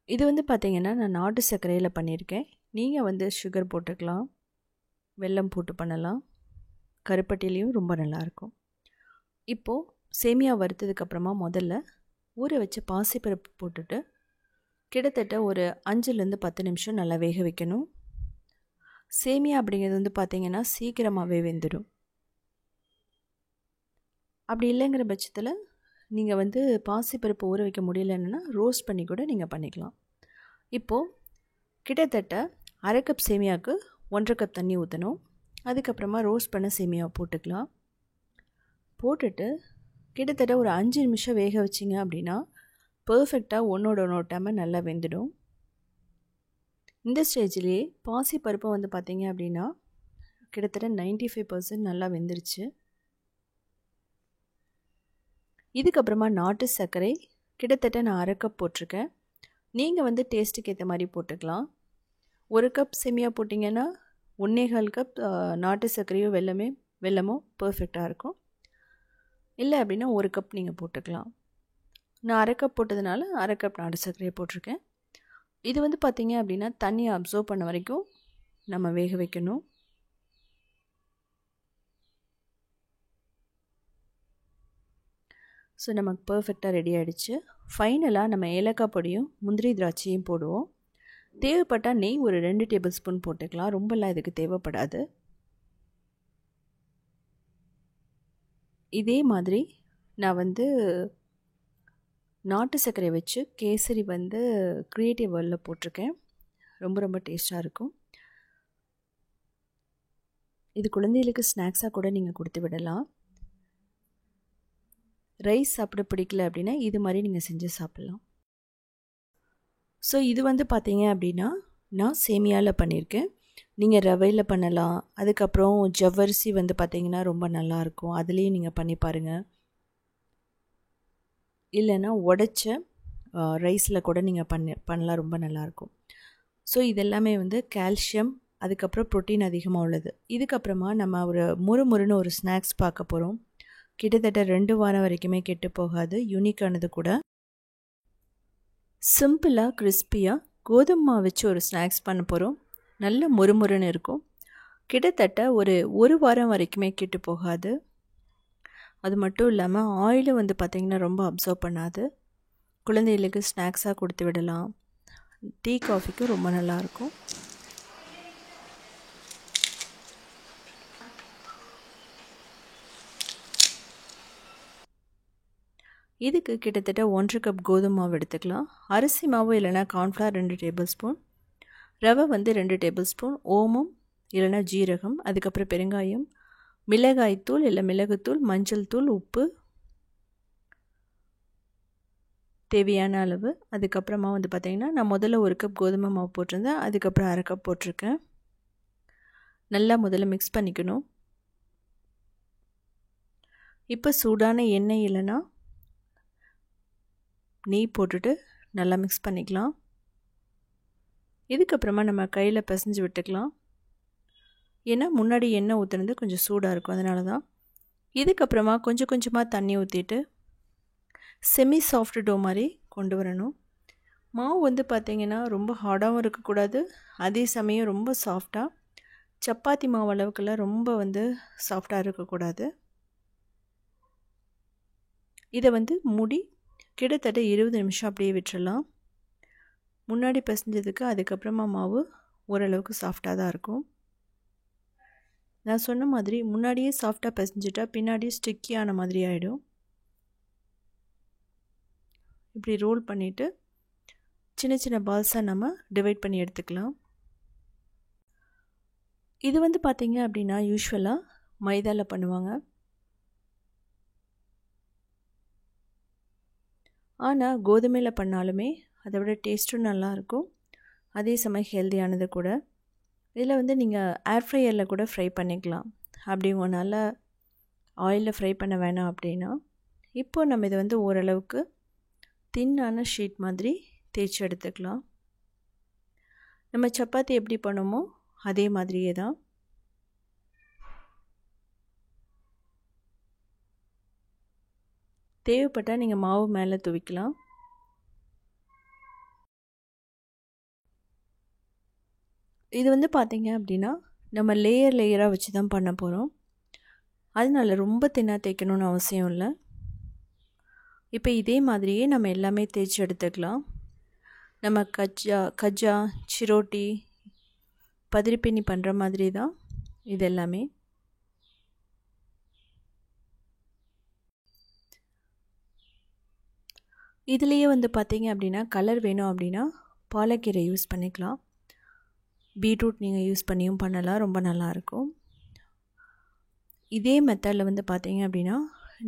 [SPEAKER 1] இது வந்து பார்த்திங்கன்னா நான் நாட்டு சர்க்கரையில் பண்ணியிருக்கேன். நீங்கள் வந்து சுகர் போட்டுக்கலாம், வெல்லம் போட்டு பண்ணலாம். கருப்பட்டிலையும் ரொம்ப நல்லாயிருக்கும். இப்போது சேமியா வறுத்ததுக்கப்புறமா முதல்ல ஊற வச்ச பாசிப்பருப்பு போட்டுட்டு கிட்டத்தட்ட ஒரு 5லேருந்து 10 நிமிஷம் நல்லா வேக வைக்கணும். சேமியா அப்படிங்கிறது வந்து பார்த்திங்கன்னா சீக்கிரமாகவே வெந்துடும். அப்படி இல்லைங்கிற பட்சத்தில் நீங்கள் வந்து பாசிப்பருப்பு ஊற வைக்க முடியலன்னா ரோஸ்ட் பண்ணி கூட நீங்கள் பண்ணிக்கலாம். இப்போது கிட்டத்தட்ட அரை கப் சேமியாவுக்கு 1.5 கப் தண்ணி ஊற்றணும். அதுக்கப்புறமா ரோஸ்ட் பண்ண சேமியாவை போட்டுக்கலாம். போட்டுட்டு கிட்டத்தட்ட ஒரு 5 நிமிஷம் வேக வச்சிங்க அப்படின்னா பர்ஃபெக்டாக ஒன்றோட ஒட்டாமல் நல்லா வெந்துடும். இந்த ஸ்டேஜ்லேயே பாசிப்பருப்பு வந்து பார்த்திங்க அப்படின்னா கிட்டத்தட்ட 95% நல்லா வெந்துருச்சு. இதுக்கப்புறமா நாட்டு சர்க்கரை கிட்டத்தட்ட நான் அரை கப் போட்டிருக்கேன். நீங்கள் வந்து டேஸ்ட்டுக்கு ஏற்ற மாதிரி போட்டுக்கலாம். 1 கப் சேமியா போட்டிங்கன்னா 1.25 கப் நாட்டு சர்க்கரையோ வெல்லமோ பர்ஃபெக்டாக இருக்கும். இல்லை அப்படின்னா 1 கப் நீங்கள் போட்டுக்கலாம். நான் அரை கப் போட்டதுனால அரை கப் நாட்டு சர்க்கரையை போட்டிருக்கேன். இது வந்து பார்த்திங்க அப்படின்னா தண்ணியை அப்சர்வ் பண்ண வரைக்கும் நம்ம வேக வைக்கணும். ஸோ நமக்கு பர்ஃபெக்டாக ரெடி ஆகிடுச்சு. ஃபைனலாக நம்ம ஏலக்காய் பொடியும் முந்திரி திராட்சையும் போடுவோம். தேவைப்பட்டால் நெய் ஒரு 2 டேபிள் ஸ்பூன் போட்டுக்கலாம். ரொம்பலாம் இதுக்கு தேவைப்படாது. இதே மாதிரி நான் வந்து நாட்டு சர்க்கரை வச்சு கேசரி வந்து க்ரியேட்டிவ் வேர்ல்டில் போட்டிருக்கேன். ரொம்ப டேஸ்ட்டாக இருக்கும். இது குழந்தைகளுக்கு ஸ்நாக்ஸாக கூட நீங்கள் கொடுத்து விடலாம். ரைஸ் சாப்பிட பிடிக்கல அப்படின்னா இது மாதிரி நீங்கள் செஞ்சு சாப்பிட்லாம். ஸோ இது வந்து பார்த்தீங்க அப்படின்னா நான் சேமியாவில் பண்ணியிருக்கேன். நீங்கள் ரவையில் பண்ணலாம். அதுக்கப்புறம் ஜவ்வரிசி வந்து பார்த்திங்கன்னா ரொம்ப நல்லாயிருக்கும். அதுலேயும் நீங்கள் பண்ணி பாருங்கள். இல்லைன்னா உடைச்ச ரைஸில் கூட நீங்கள் பண்ணலாம். ரொம்ப நல்லாயிருக்கும். ஸோ இதெல்லாமே வந்து கால்சியம், அதுக்கப்புறம் ப்ரோட்டீன் அதிகமாக உள்ளது. இதுக்கப்புறமா நம்ம ஒரு முறுமுறுன்னு ஒரு ஸ்நாக்ஸ் பார்க்க போகிறோம். கிட்டத்தட்ட 2 வாரம் வரைக்குமே கெட்டு போகாது. யூனிக்கானது கூட. சிம்பிளாக கிறிஸ்பியாக கோதுமை மாவு வச்சு ஒரு ஸ்நாக்ஸ் பண்ண போகிறோம். நல்ல முறுமுறுன்னு இருக்கும். கிட்டத்தட்ட ஒரு வாரம் வரைக்குமே கெட்டு போகாது. அது மட்டும் இல்லாமல் ஆயிலும் வந்து பார்த்திங்கன்னா ரொம்ப அப்சர்வ் பண்ணாது. குழந்தைகளுக்கு ஸ்நாக்ஸாக கொடுத்து விடலாம். டீ காஃபிக்கு ரொம்ப நல்லாயிருக்கும். இதுக்கு கிட்டத்தட்ட 1 கப் கோதுமை மாவு எடுத்துக்கலாம். அரிசி மாவு இல்லைனா கார்ன்ஃப்ளவர் 2 டேபிள் ஸ்பூன், ரவை வந்து 2 டேபிள் ஸ்பூன், ஓமம் இல்லைனா ஜீரகம், அதுக்கப்புறம் பெருங்காயம், மிளகாய்த்தூள் இல்லை மிளகுத்தூள், மஞ்சள் தூள், உப்பு தேவையான அளவு. அதுக்கப்புறமா வந்து பார்த்திங்கன்னா நான் முதல்ல 1 கப் கோதுமை மாவு போட்டிருந்தேன். அதுக்கப்புறம் அரை கப் போட்டிருக்கேன். நல்லா முதல்ல மிக்ஸ் பண்ணிக்கணும். இப்போ சூடான எண்ணெய் இல்லைன்னா நெய் போட்டுட்டு நல்லா மிக்ஸ் பண்ணிக்கலாம். இதுக்கப்புறமா நம்ம கையில் பிசைஞ்சு விட்டுக்கலாம். ஏன்னா முன்னாடி எண்ணெய் ஊற்றுனது கொஞ்சம் சூடாக இருக்கும், அதனால தான். இதுக்கப்புறமா கொஞ்சமாக தண்ணி ஊற்றிட்டு செமி சாஃப்ட் டோ மாதிரி கொண்டு வரணும். மாவு வந்து பார்த்திங்கன்னா ரொம்ப ஹார்டாகவும் இருக்கக்கூடாது, அதே சமயம் ரொம்ப சாஃப்டாக சப்பாத்தி மாவு அளவுக்கெல்லாம் ரொம்ப வந்து சாஃப்டாக இருக்கக்கூடாது. இதை வந்து மூடி கிட்டத்தட்ட 20 நிமிஷம் அப்படியே விட்டுறலாம். முன்னாடி பிசைஞ்சதுக்கு அதுக்கப்புறமா மாவு ஓரளவுக்கு சாஃப்டாக தான் இருக்கும். நான் சொன்ன மாதிரி முன்னாடியே சாஃப்டாக பிசைஞ்சிட்டா பின்னாடியே ஸ்டிக்கியான மாதிரி ஆகிடும். இப்படி ரோல் பண்ணிவிட்டு சின்ன பால்ஸாக நம்ம டிவைட் பண்ணி எடுத்துக்கலாம். இது வந்து பார்த்திங்க அப்படின்னா யூஸ்வலாக மைதாவில் பண்ணுவாங்க. ஆனால் கோதுமையில் பண்ணாலுமே அதை விட டேஸ்ட்டும் நல்லாயிருக்கும், அதே சமயம் ஹெல்த்தியானது கூட. இதில் வந்து நீங்கள் ஏர் ஃப்ரையரில் கூட ஃப்ரை பண்ணிக்கலாம். அப்படி உங்களால் ஆயிலில் ஃப்ரை பண்ண வேணாம் அப்படின்னா இப்போ நம்ம இதை வந்து ஓரளவுக்கு தின்னான ஷீட் மாதிரி தேய்ச்சி எடுத்துக்கலாம். நம்ம சப்பாத்தி எப்படி பண்ணுமோ அதே மாதிரியே தான். தேவைப்பட்டால் நீங்கள் மாவு மேலே துவிக்கலாம். இது வந்து பார்த்திங்க அப்படின்னா நம்ம லேயராக வச்சு தான் பண்ண போகிறோம். அதனால ரொம்ப தின்னாக தேய்க்கணுன்னு அவசியம் இல்லை. இப்போ இதே மாதிரியே நம்ம எல்லாமே தேய்ச்சி எடுத்துக்கலாம். நம்ம கஜ்ஜா, சிரோட்டி, பதிரிப்பின்னி பண்ணுற மாதிரி தான் இது எல்லாமே. இதுலேயே வந்து பார்த்தீங்க அப்படின்னா கலர் வேணும் அப்படின்னா பாலக்கீரை யூஸ் பண்ணிக்கலாம். பீட்ரூட் நீங்கள் யூஸ் பண்ணியும் பண்ணலாம், ரொம்ப நல்லாயிருக்கும். இதே மெத்தடில் வந்து பார்த்தீங்க அப்படின்னா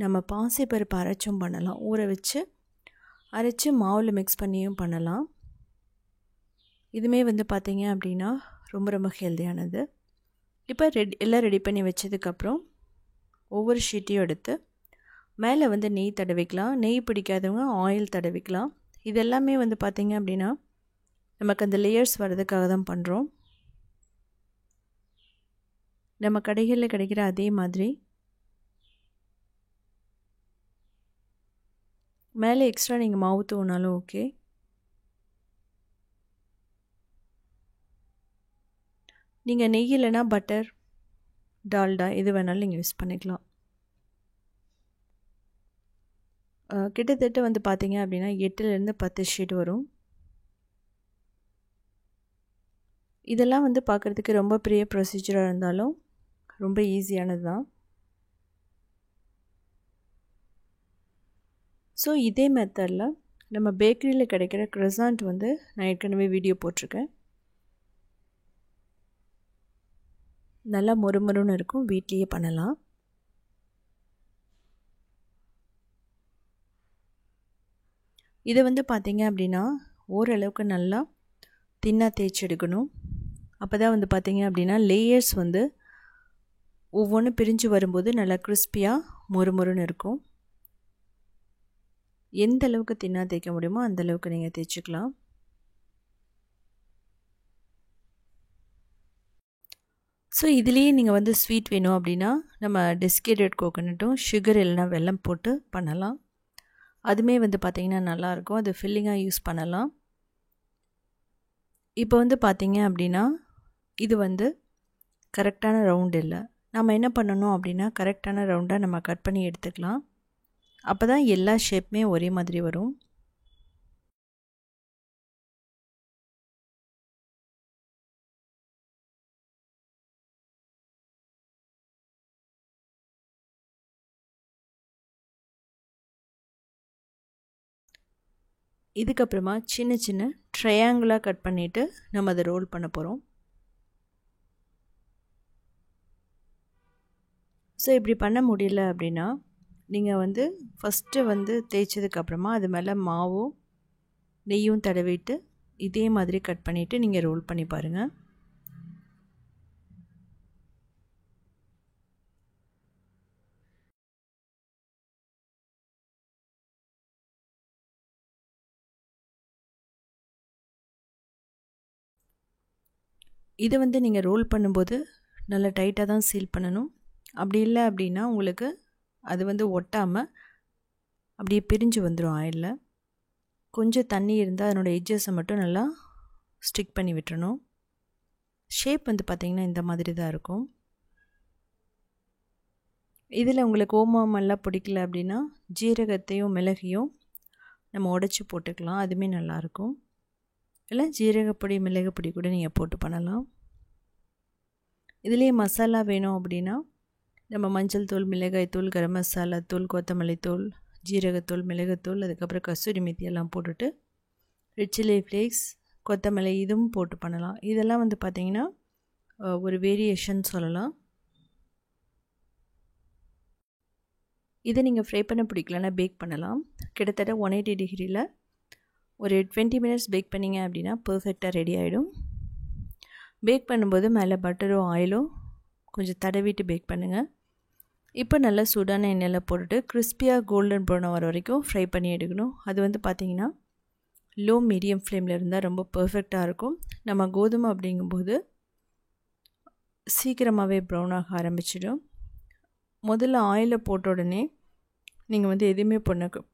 [SPEAKER 1] நம்ம பாசிப்பருப்பு அரைச்சும் பண்ணலாம். ஊற வச்சு அரைச்சி மாவில் மிக்ஸ் பண்ணியும் பண்ணலாம். இதுவுமே வந்து பார்த்தீங்க அப்படின்னா ரொம்ப ரொம்ப ஹெல்த்தியானது. இப்போ எல்லாம் ரெடி பண்ணி வச்சதுக்கப்புறம் ஒவ்வொரு ஷீட்டையும் எடுத்து மேலே வந்து நெய் தடவிக்கலாம். நெய் பிடிக்காதவங்க ஆயில் தடவிக்கலாம். இதெல்லாமே வந்து பார்த்திங்க அப்படின்னா நமக்கு அந்த லேயர்ஸ் வர்றதுக்காக தான் பண்ணுறோம். நம்ம கடைகளில் கிடைக்கிற அதே மாதிரி மேலே எக்ஸ்ட்ரா நீங்கள் மாவு தூவினாலும் ஓகே. நீங்கள் நெய் இல்லைனா பட்டர், டால்டா எது வேணாலும் நீங்கள் யூஸ் பண்ணிக்கலாம். கிட்டத்தட்ட வந்து பார்த்தீங்க அப்படின்னா 8லேருந்து 10 ஷீட் வரும். இதெல்லாம் வந்து பார்க்குறதுக்கு ரொம்ப பெரிய ப்ரொசீஜராக இருந்தாலும் ரொம்ப ஈஸியானது தான். ஸோ இதே மெத்தடில் நம்ம பேக்கரியில் கிடைக்கிற க்ரஸாண்ட் வந்து நான் ஏற்கனவே வீடியோ போட்டிருக்கேன். நல்லா மொறுமொறுன்னு இருக்கும், வீட்லேயே பண்ணலாம். இதை வந்து பார்த்திங்க அப்படின்னா ஓரளவுக்கு நல்லா தின்னாக தேய்ச்சி எடுக்கணும். அப்போ தான் வந்து பார்த்திங்க அப்படின்னா லேயர்ஸ் வந்து ஒவ்வொன்றும் பிரிஞ்சு வரும்போது நல்லா கிறிஸ்பியாக மொறுமொறுன்னு இருக்கும். எந்த அளவுக்கு தின்னாக தேய்க்க முடியுமோ அந்தளவுக்கு நீங்கள் தேய்ச்சிக்கலாம். ஸோ இதுலேயே நீங்கள் வந்து ஸ்வீட் வேணும் அப்படின்னா நம்ம டெஸ்கேட்டட் கோகோனட்டும் சுகர் இல்லைனா வெல்லம் போட்டு பண்ணலாம். அதுவுமே வந்து பார்த்திங்கன்னா நல்லாயிருக்கும். அது ஃபில்லிங்காக யூஸ் பண்ணலாம். இப்போ வந்து பார்த்திங்க அப்படின்னா இது வந்து கரெக்டான ரவுண்ட் இல்லை. நம்ம என்ன பண்ணணும் அப்படின்னா கரெக்டான ரவுண்டாக நம்ம கட் பண்ணி எடுத்துக்கலாம். அப்போ தான் எல்லா ஷேப்புமே ஒரே மாதிரி வரும். இதுக்கப்புறமா சின்ன சின்ன ட்ரையாங்கிளாக கட் பண்ணிவிட்டு நம்ம அதை ரோல் பண்ண போகிறோம். ஸோ இப்படி பண்ண முடியல அப்படின்னா நீங்கள் வந்து ஃபஸ்ட்டு வந்து தேய்ச்சதுக்கப்புறமா அது மேலே மாவும் நெய்யும் தடவிட்டு இதே மாதிரி கட் பண்ணிவிட்டு நீங்கள் ரோல் பண்ணி பாருங்கள். இதை வந்து நீங்கள் ரோல் பண்ணும்போது நல்லா டைட்டாக தான் சீல் பண்ணணும். அப்படி இல்லை அப்படின்னா உங்களுக்கு அது வந்து ஒட்டாமல் அப்படியே பிரிஞ்சு வந்துடும் ஆயிலில். கொஞ்சம் தண்ணி இருந்தால் அதனோடய எட்ஜஸை மட்டும் நல்லா ஸ்டிக் பண்ணி விட்டுறணும். ஷேப் வந்து பார்த்திங்கன்னா இந்த மாதிரி தான் இருக்கும். இதில் உங்களுக்கு ஓமமெல்லாம் பிடிக்கல அப்படின்னா ஜீரகத்தையும் மிளகையும் நம்ம உடச்சி போட்டுக்கலாம், அதுவுமே நல்லாயிருக்கும். இல்லை ஜீரகப்பொடி மிளகுப்பொடி கூட நீங்கள் போட்டு பண்ணலாம். இதுலேயே மசாலா வேணும் அப்படின்னா நம்ம மஞ்சள் தூள், மிளகாய் தூள், கரம் மசாலா தூள், கொத்தமல்லி தூள், ஜீரகத்தூள், மிளகுத்தூள், அதுக்கப்புறம் கசூரி மெத்தி எல்லாம் போட்டுட்டு ரெட் சில்லி ஃப்ளேக்ஸ், கொத்தமல்லி இதுவும் போட்டு பண்ணலாம். இதெல்லாம் வந்து பார்த்திங்கன்னா ஒரு வேரியேஷன் சொல்லலாம். இதை நீங்கள் ஃப்ரை பண்ண பிடிக்கலன்னா பேக் பண்ணலாம். கிட்டத்தட்ட 180 டிகிரியில் ஒரு 20 மினிட்ஸ் பேக் பண்ணிங்க அப்படின்னா பர்ஃபெக்டாக ரெடி ஆகிடும். பேக் பண்ணும்போது மேலே பட்டரோ ஆயிலோ கொஞ்சம் தடவிட்டு பேக் பண்ணுங்கள். இப்போ நல்லா சூடான எண்ணெயில் போட்டுட்டு கிறிஸ்பியாக கோல்டன் ப்ரௌன் வர வரைக்கும் ஃப்ரை பண்ணி எடுக்கணும். அது வந்து பார்த்திங்கன்னா லோ மீடியம் ஃப்ளேமில் இருந்தால் ரொம்ப பர்ஃபெக்டாக இருக்கும். நம்ம கோதுமை அப்படிங்கும்போது சீக்கிரமாகவே ப்ரௌன் ஆக ஆரம்பிச்சிடும். முதல்ல ஆயிலில் போட்ட உடனே நீங்கள் வந்து எதுவுமே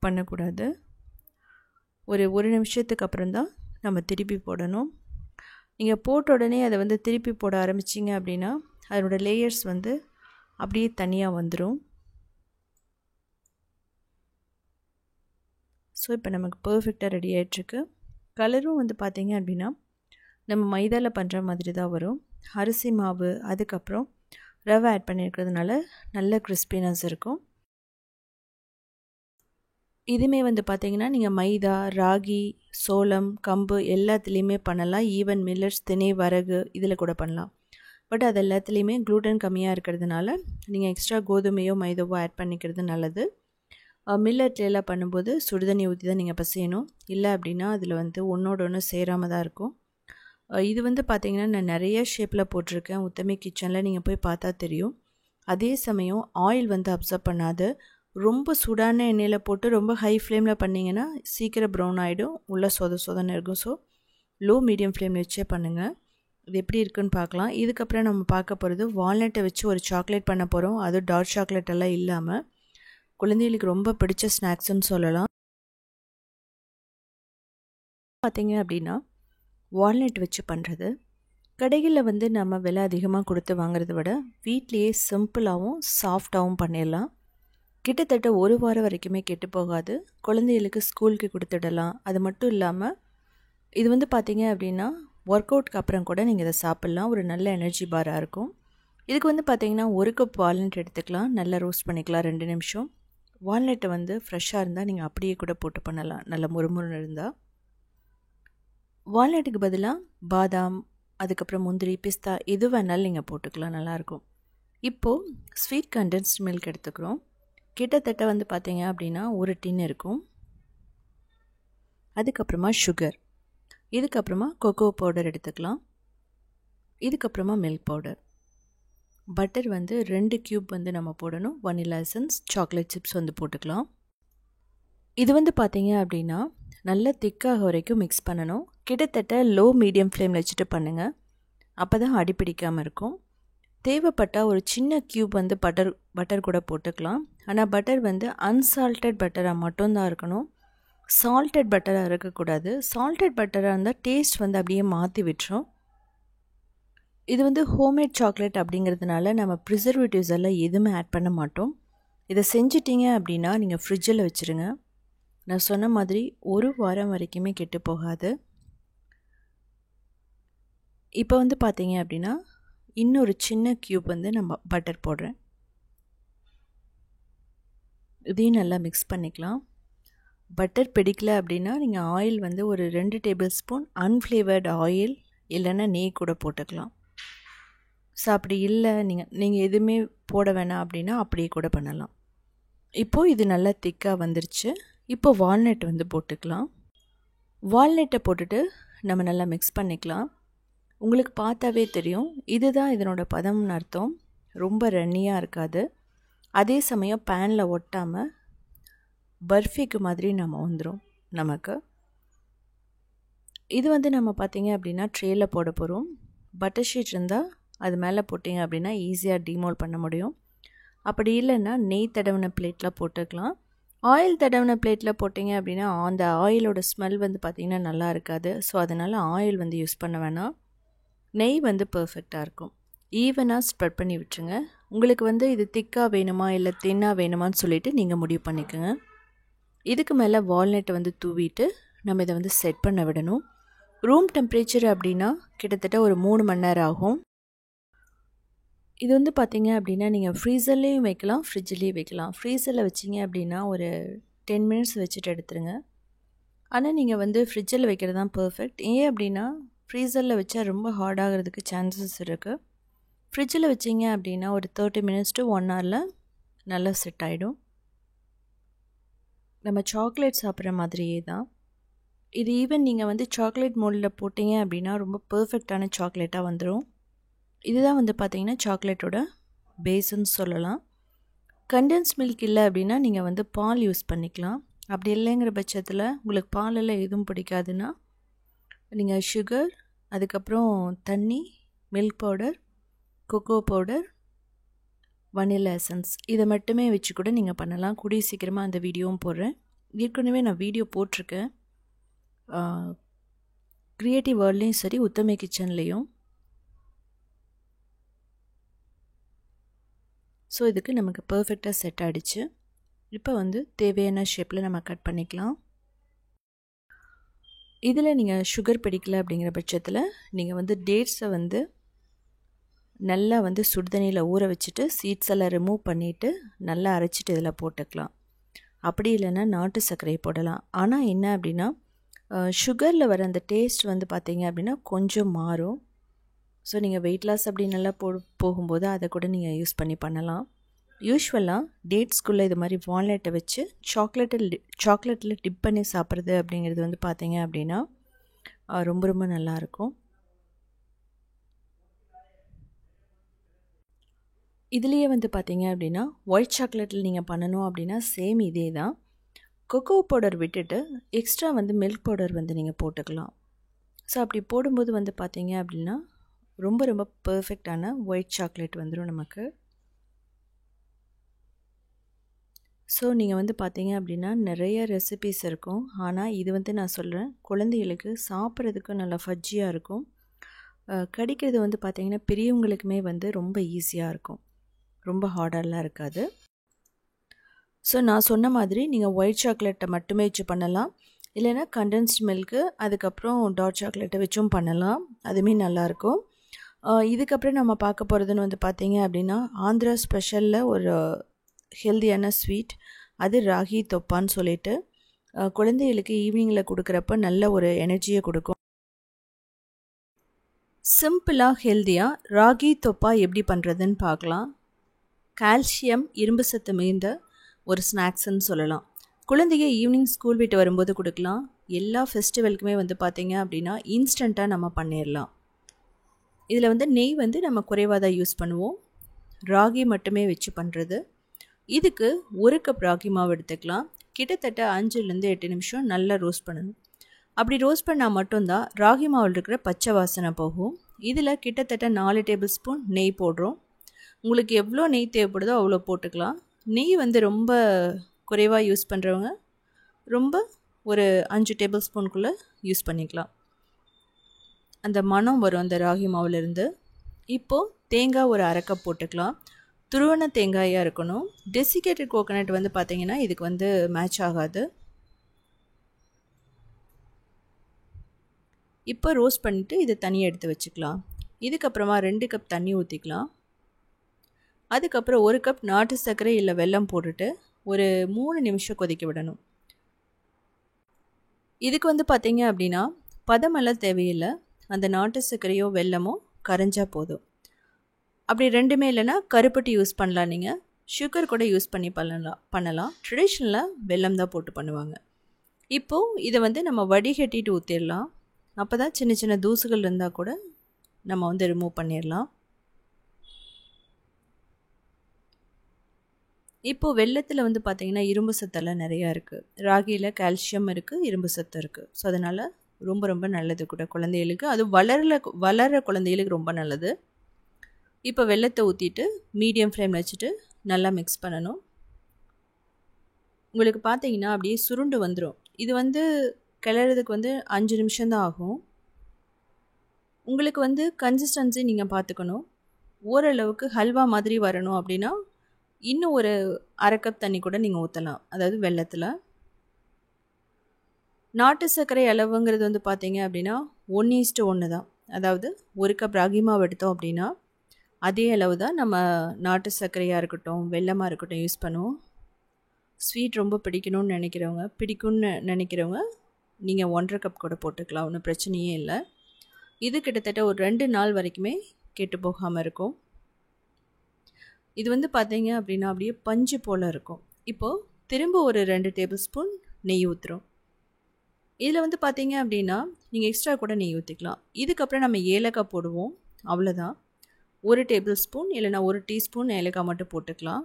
[SPEAKER 1] பண்ணக்கூடாது. ஒரு நிமிஷத்துக்கு அப்புறம் தான் நம்ம திருப்பி போடணும். நீங்கள் போட்ட உடனே அதை வந்து திருப்பி போட ஆரம்பிச்சிங்க அப்படின்னா அதனோடய லேயர்ஸ் வந்து அப்படியே தனியாக வந்துடும். ஸோ இப்போ நமக்கு பர்ஃபெக்டாக ரெடி ஆகிட்ருக்கு. கலரும் வந்து பார்த்திங்க அப்படின்னா நம்ம மைதாவில் பண்ணுற மாதிரி தான் வரும். அரிசி மாவு அதுக்கப்புறம் ரவை ஆட் பண்ணியிருக்கிறதுனால நல்ல கிறிஸ்பினஸ் இருக்கும். இதுவுமே வந்து பார்த்திங்கன்னா நீங்கள் மைதா, ராகி, சோளம், கம்பு எல்லாத்துலேயுமே பண்ணலாம். ஈவன் மில்லட்ஸ், திணை, வரகு இதில் கூட பண்ணலாம். பட் அது எல்லாத்துலேயுமே க்ளூட்டன் கம்மியாக இருக்கிறதுனால நீங்கள் எக்ஸ்ட்ரா கோதுமையோ மைதாவோ ஆட் பண்ணிக்கிறது நல்லது. மில்லட்லாம் பண்ணும்போது சுடுதண்ணி ஊற்றி தான் நீங்கள் பிசையணும். இல்லை அப்படின்னா அதில் வந்து ஒன்றோட ஒன்று சேராமல் தான் இருக்கும். இது வந்து பார்த்திங்கன்னா நான் நிறைய ஷேப்பில் போட்டிருக்கேன். உத்தமி கிச்சனில் நீங்கள் போய் பார்த்தா தெரியும். அதே சமயம் ஆயில் வந்து அப்சர்வ் பண்ணாது. ரொம்ப சூடான எண்ணெயில் போட்டு ரொம்ப ஹை ஃப்ளேமில் பண்ணிங்கன்னா சீக்கிரம் ப்ரௌன் ஆகிடும், உள்ளே சொதன்னு இருக்கும். ஸோ லோ மீடியம் ஃப்ளேமில் வச்சே பண்ணுங்கள். இது எப்படி இருக்குன்னு பார்க்கலாம். இதுக்கப்புறம் நம்ம பார்க்க போகிறது வால்நட்டை வச்சு ஒரு சாக்லேட் பண்ண போகிறோம். அதுவும் டார்க் சாக்லேட் எல்லாம் இல்லாமல் குழந்தைகளுக்கு ரொம்ப பிடிச்ச ஸ்நாக்ஸ்ன்னு சொல்லலாம். பார்த்திங்க அப்படின்னா வால்நட் வச்சு பண்ணுறது கடைகளில் வந்து நம்ம விலை அதிகமாக கொடுத்து வாங்குறத விட வீட்லேயே சிம்பிளாகவும் சாஃப்டாகவும் பண்ணிடலாம். கிட்டத்தட்ட 1 வாரம் வரைக்குமே கெட்டு போகாது. குழந்தைகளுக்கு ஸ்கூலுக்கு கொடுத்துடலாம். அது மட்டும் இல்லாமல் இது வந்து பார்த்திங்க அப்படின்னா ஒர்க் அவுட்க்கு அப்புறம் கூட நீங்கள் இதை சாப்பிட்லாம். ஒரு நல்ல எனர்ஜி பாராக இருக்கும். இதுக்கு வந்து பார்த்திங்கன்னா 1 கப் வால்நட் எடுத்துக்கலாம். நல்லா ரோஸ்ட் பண்ணிக்கலாம் 2 நிமிஷம். வால்நட்டை வந்து ஃப்ரெஷ்ஷாக இருந்தால் நீங்கள் அப்படியே கூட போட்டு பண்ணலாம். நல்ல முறுமுறுன்னு இருந்தால். வால்நட்டுக்கு பதிலாக பாதாம், அதுக்கப்புறம் முந்திரி, பிஸ்தா எது வேணாலும் நீங்கள் போட்டுக்கலாம், நல்லாயிருக்கும். இப்போது ஸ்வீட் கண்டென்ஸ்ட் மில்க் எடுத்துக்கிறோம். கிட்டத்தட்ட வந்து பார்த்திங்க அப்படின்னா 1 டின் இருக்கும். அதுக்கப்புறமா சுகர், இதுக்கப்புறமா கொக்கோ பவுடர் எடுத்துக்கலாம். இதுக்கப்புறமா மில்க் பவுடர், பட்டர் வந்து 2 க்யூப் வந்து நம்ம போடணும். வனிலா எசன்ஸ், சாக்லேட் சிப்ஸ் வந்து போட்டுக்கலாம். இது வந்து பார்த்திங்க அப்படின்னா நல்லா திக்காக வரைக்கும் மிக்ஸ் பண்ணணும். கிட்டத்தட்ட லோ மீடியம் ஃப்ளேமில் வச்சுட்டு பண்ணுங்கள். அப்போ தான் அடிப்பிடிக்காமல் இருக்கும். தேவைப்பட்டால் ஒரு சின்ன க்யூப் வந்து பட்டர் கூட போட்டுக்கலாம். ஆனால் பட்டர் வந்து அன்சால்டட் பட்டராக மட்டும்தான் இருக்கணும். சால்டட் பட்டராக இருக்கக்கூடாது. சால்டட் பட்டராக இருந்தால் டேஸ்ட் வந்து அப்படியே மாற்றி விட்டுரும். இது வந்து ஹோம்மேட் சாக்லேட் அப்படிங்கிறதுனால நம்ம ப்ரிசர்வேட்டிவ்ஸ் எல்லாம் எதுவுமே ஆட் பண்ண மாட்டோம். இதை செஞ்சிட்டிங்க அப்படின்னா நீங்கள் ஃப்ரிட்ஜில் வச்சுருங்க. நான் சொன்ன மாதிரி 1 வாரம் வரைக்குமே கெட்டு போகாது. இப்போ வந்து பார்த்தீங்க அப்படின்னா இன்னொரு சின்ன க்யூப் வந்து நம்ம பட்டர் போடுறேன். இதையும் நல்லா மிக்ஸ் பண்ணிக்கலாம். பட்டர் பிடிக்கல அப்படின்னா நீங்கள் ஆயில் வந்து ஒரு 2 டேபிள் ஸ்பூன் அன்ஃப்ளேவர்டு ஆயில் இல்லைன்னா நெய் கூட போட்டுக்கலாம். ஸோ அப்படி இல்லை நீங்கள் எதுவுமே போட வேணாம் அப்படின்னா அப்படியே கூட பண்ணலாம். இப்போது இது நல்லா திக்காக வந்துருச்சு. இப்போ வால்நட் வந்து போட்டுக்கலாம். வால்நட்டை போட்டுட்டு நம்ம நல்லா மிக்ஸ் பண்ணிக்கலாம். உங்களுக்கு பார்த்தாவே தெரியும் இதுதான் இதனோட பதம்னு அர்த்தம். ரொம்ப ரன்னியாக இருக்காது. அதே சமயம் பேனில் ஒட்டாமல் பர்ஃபிக்கு மாதிரி நம்ம வந்துடும் நமக்கு. இது வந்து நம்ம பார்த்திங்க அப்படின்னா ட்ரேயில் போட போகிறோம். பட்டர் ஷீட் இருந்தால் அது மேலே போட்டிங்க அப்படின்னா ஈஸியாக டீமோல் பண்ண முடியும். அப்படி இல்லைன்னா நெய் தடவின பிளேட்டில் போட்டுக்கலாம். ஆயில் தடவின பிளேட்டில் போட்டிங்க அப்படின்னா அந்த ஆயிலோட ஸ்மெல் வந்து பார்த்திங்கன்னா நல்லா இருக்காது. ஸோ அதனால் ஆயில் வந்து யூஸ் பண்ண வேணாம். நெய் வந்து பர்ஃபெக்டாக இருக்கும். ஈவனாக ஸ்ப்ரெட் பண்ணி விட்டுருங்க. உங்களுக்கு வந்து இது திக்காக வேணுமா இல்லை தின்னாக வேணுமான்னு சொல்லிவிட்டு நீங்கள் முடிவு பண்ணிக்கோங்க. இதுக்கு மேலே வால்நட்டை வந்து தூவிட்டு நம்ம இதை வந்து செட் பண்ண விடணும். ரூம் டெம்பரேச்சர் அப்படின்னா கிட்டத்தட்ட ஒரு 3 மணி நேரம் ஆகும். இது வந்து பார்த்திங்க அப்படின்னா நீங்கள் ஃப்ரீசர்லேயும் வைக்கலாம், ஃப்ரிட்ஜ்லேயும் வைக்கலாம். ஃப்ரீசரில் வச்சிங்க அப்படின்னா ஒரு 10 மினிட்ஸ் வச்சுட்டு எடுத்துருங்க. ஆனால் நீங்கள் வந்து ஃப்ரிட்ஜில் வைக்கிறது தான் பர்ஃபெக்ட். ஏன் அப்படின்னா ஃப்ரீசரில் வச்சா ரொம்ப ஹார்டாகிறதுக்கு சான்சஸ் இருக்குது. ஃப்ரிட்ஜில் வச்சிங்க அப்படின்னா ஒரு 30 மினிட்ஸ் to 1 ஹவரில் நல்லா செட் ஆகிடும். நம்ம சாக்லேட் சாப்பிட்ற மாதிரியே தான் இது. ஈவன் நீங்கள் வந்து சாக்லேட் மோல்டில் போட்டிங்க அப்படின்னா ரொம்ப பர்ஃபெக்டான சாக்லேட்டாக வந்துடும். இதுதான் வந்து பார்த்திங்கன்னா சாக்லேட்டோட பேஸுன்னு சொல்லலாம். கண்டென்ஸ் மில்க் இல்லை அப்படின்னா நீங்கள் வந்து பால் யூஸ் பண்ணிக்கலாம். அப்படி இல்லைங்கிற பட்சத்தில் உங்களுக்கு பாலெல்லாம் எதுவும் பிடிக்காதுன்னா நீங்கள் சுகர், அதுக்கப்புறம் தண்ணி, milk powder, cocoa powder, vanilla essence இதை மட்டுமே வச்சு கூட நீங்கள் பண்ணலாம். கூடிய சீக்கிரமாக அந்த வீடியோவும் போடுறேன். ஏற்கனவே நான் வீடியோ போட்டிருக்கேன். க்ரியேட்டிவ் வேர்ல்ட்லேயும் சரி, உத்தமி கிச்சன்லேயும். ஸோ இதுக்கு நமக்கு பர்ஃபெக்டாக செட் ஆகிடுச்சு. இப்போ வந்து தேவையான ஷேப்பில் நம்ம கட் பண்ணிக்கலாம். இதில் நீங்கள் சுகர் பிடிக்கல அப்படிங்கிற பட்சத்தில் நீங்கள் வந்து டேட்ஸை வந்து நல்லா வந்து சுடுதண்ணியில் ஊற வச்சுட்டு சீட்ஸ் எல்லாம் ரிமூவ் பண்ணிவிட்டு நல்லா அரைச்சிட்டு இதில் போட்டுக்கலாம். அப்படி இல்லைன்னா நாட்டு சர்க்கரை போடலாம். ஆனால் என்ன அப்படின்னா சுகரில் வர அந்த டேஸ்ட் வந்து பார்த்தீங்க அப்படின்னா கொஞ்சம் மாறும். ஸோ நீங்கள் வெயிட் லாஸ் அப்படி நல்லா போகும்போது அதை கூட நீங்கள் யூஸ் பண்ணலாம். யூஸ்வலாக டேட்ஸ்குள்ளே இது மாதிரி வால்நட்டை வச்சு சாக்லேட்டில் டிப் பண்ணி சாப்பிட்றது அப்படிங்கிறது வந்து பார்த்தீங்க அப்படின்னா ரொம்ப ரொம்ப நல்லாயிருக்கும். இதுலேயே வந்து பார்த்தீங்க அப்படின்னா ஒயிட் சாக்லேட்டில் நீங்கள் பண்ணணும் அப்படின்னா சேம் இதே தான். கொக்கோ பவுடர் விட்டுட்டு எக்ஸ்ட்ரா வந்து மில்க் பவுடர் வந்து நீங்கள் போட்டுக்கலாம். ஸோ அப்படி போடும்போது வந்து பார்த்தீங்க அப்படின்னா ரொம்ப ரொம்ப பர்ஃபெக்டான ஒயிட் சாக்லேட் வந்துடும் நமக்கு. ஸோ நீங்கள் வந்து பார்த்தீங்க அப்படின்னா நிறைய ரெசிபீஸ் இருக்கும். ஆனால் இது வந்து நான் சொல்கிறேன், குழந்தைகளுக்கு சாப்பிட்றதுக்கு நல்லா ஃபஜ்ஜியாக இருக்கும். கடிக்கிறது வந்து பார்த்திங்கன்னா பெரியவங்களுக்குமே வந்து ரொம்ப ஈஸியாக இருக்கும், ரொம்ப ஹார்டெல்லாம் இருக்காது. ஸோ நான் சொன்ன மாதிரி நீங்கள் ஒயிட் சாக்லேட்டை மட்டுமே வச்சு பண்ணலாம், இல்லைன்னா கண்டென்ஸ்ட் மில்க்கு அதுக்கப்புறம் டார்க் சாக்லேட்டை வச்சும் பண்ணலாம், அதுவுமே நல்லாயிருக்கும். இதுக்கப்புறம் நம்ம பார்க்க போகிறதுன்னு வந்து பார்த்திங்க அப்படின்னா ஆந்திரா ஸ்பெஷலில் ஒரு ஹெல்தியான ஸ்வீட், அது ராகி தொப்பான்னு சொல்லிட்டு குழந்தைகளுக்கு ஈவினிங்கில் கொடுக்குறப்ப நல்ல ஒரு எனர்ஜியை கொடுக்கும். சிம்பிளாக ஹெல்தியாக ராகி தொப்பா எப்படி பண்ணுறதுன்னு பார்க்கலாம். கால்சியம் இரும்பு சத்து மிகுந்த ஒரு ஸ்நாக்ஸ்ன்னு சொல்லலாம். குழந்தைங்க ஈவினிங் ஸ்கூல் விட்டு வரும்போது கொடுக்கலாம். எல்லா ஃபெஸ்டிவலுக்குமே வந்து பார்த்திங்க அப்படின்னா இன்ஸ்டண்ட்டாக நம்ம பண்ணிடலாம். இதில் வந்து நெய் வந்து நம்ம குறைவாக தான் யூஸ் பண்ணுவோம், ராகி மட்டுமே வச்சு பண்ணுறது. இதுக்கு 1 கப் ராகி மாவு எடுத்துக்கலாம். கிட்டத்தட்ட 5லேருந்து 8 நிமிஷம் நல்லா ரோஸ்ட் பண்ணணும். அப்படி ரோஸ்ட் பண்ணால் மட்டும்தான் ராகி மாவில் இருக்கிற பச்சை வாசனை போகும். இதில் கிட்டத்தட்ட 4 டேபிள் ஸ்பூன் நெய் போடுறோம். உங்களுக்கு எவ்வளோ நெய் தேவைப்படுதோ அவ்வளோ போட்டுக்கலாம். நெய் வந்து ரொம்ப குறைவாக யூஸ் பண்ணுறவங்க ரொம்ப ஒரு 5 டேபிள் ஸ்பூனுக்குள்ளே யூஸ் பண்ணிக்கலாம். அந்த மணம் வரும் அந்த ராகி மாவுலேருந்து. இப்போது தேங்காய் ஒரு 1/2 கப் போட்டுக்கலாம். துருவன தேங்காயாக இருக்கணும். டெசிகேட்டட் கோகோனட் வந்து பார்த்திங்கன்னா இதுக்கு வந்து மேட்ச் ஆகாது. இப்போ ரோஸ்ட் பண்ணிவிட்டு இதை தனியாக எடுத்து வச்சுக்கலாம். இதுக்கப்புறமா 2 கப் தண்ணி ஊற்றிக்கலாம். அதுக்கப்புறம் 1 கப் நாட்டு சர்க்கரை இல்லை வெல்லம் போட்டுட்டு ஒரு 3 நிமிஷம் கொதிக்க விடணும். இதுக்கு வந்து பார்த்திங்க அப்படின்னா பதமெல்லாம் தேவையில்லை, அந்த நாட்டு சர்க்கரையோ வெல்லமோ கரைஞ்சால் போதும். அப்படி ரெண்டுமே இல்லைன்னா கருப்பட்டி யூஸ் பண்ணலாம், நீங்கள் சுகர் கூட யூஸ் பண்ணி பண்ணலாம். ட்ரெடிஷ்னலாக வெல்லம் தான் போட்டு பண்ணுவாங்க. இப்போது இதை வந்து நம்ம வடிகட்டிட்டு ஊற்றிடலாம். அப்போ தான் சின்ன சின்ன தூசுகள் இருந்தால் கூட நம்ம வந்து ரிமூவ் பண்ணிடலாம். இப்போது வெல்லத்தில் வந்து பார்த்திங்கன்னா இரும்பு சத்தெல்லாம் நிறையா இருக்குது. ராகியில் கால்சியம் இருக்குது, இரும்பு சத்து இருக்குது. ஸோ அதனால் ரொம்ப ரொம்ப நல்லது கூட குழந்தைகளுக்கு, அது வளர்கிற குழந்தைகளுக்கு ரொம்ப நல்லது. இப்போ வெல்லத்தை ஊற்றிட்டு மீடியம் ஃப்ளேமில் வச்சுட்டு நல்லா மிக்ஸ் பண்ணணும். உங்களுக்கு பார்த்தீங்கன்னா அப்படியே சுருண்டு வந்துடும். இது வந்து கிளறதுக்கு வந்து 5 நிமிஷம் தான் ஆகும். உங்களுக்கு வந்து கன்சிஸ்டன்சி நீங்கள் பார்த்துக்கணும். ஓரளவுக்கு ஹல்வா மாதிரி வரணும் அப்படின்னா இன்னும் ஒரு 1/2 கப் தண்ணி கூட நீங்கள் ஊற்றலாம், அதாவது வெல்லத்தில். நாட்டு சர்க்கரை அளவுங்கிறது வந்து பார்த்தீங்க அப்படின்னா 1:1 தான். அதாவது 1 கப் ராகி மாவு எடுத்தோம் அப்படின்னா அதே அளவு தான் நம்ம நாட்டு சர்க்கரையாக இருக்கட்டும் வெல்லமாக இருக்கட்டும் யூஸ் பண்ணுவோம். ஸ்வீட் ரொம்ப பிடிக்கும்னு நினைக்கிறவங்க நீங்கள் 1/2 கப் கூட போட்டுக்கலாம், ஒன்றும் பிரச்சனையே இல்லை. இது கிட்டத்தட்ட ஒரு 2 நாள் வரைக்குமே கெட்டு போகாமல் இருக்கும். இது வந்து பார்த்தீங்க அப்படின்னா அப்படியே பஞ்சு போல் இருக்கும். இப்போது திரும்ப ஒரு 2 டேபிள் ஸ்பூன் நெய் ஊற்றுறோம். இதில் வந்து பார்த்தீங்க அப்படின்னா நீங்கள் எக்ஸ்ட்ரா கூட நெய் ஊற்றிக்கலாம். இதுக்கப்புறம் நம்ம ஏலக்காய் போடுவோம், அவ்வளோதான். 1 டேபிள் ஸ்பூன் இல்லைனா 1 டீஸ்பூன் ஏலக்காய் மட்டும் போட்டுக்கலாம்.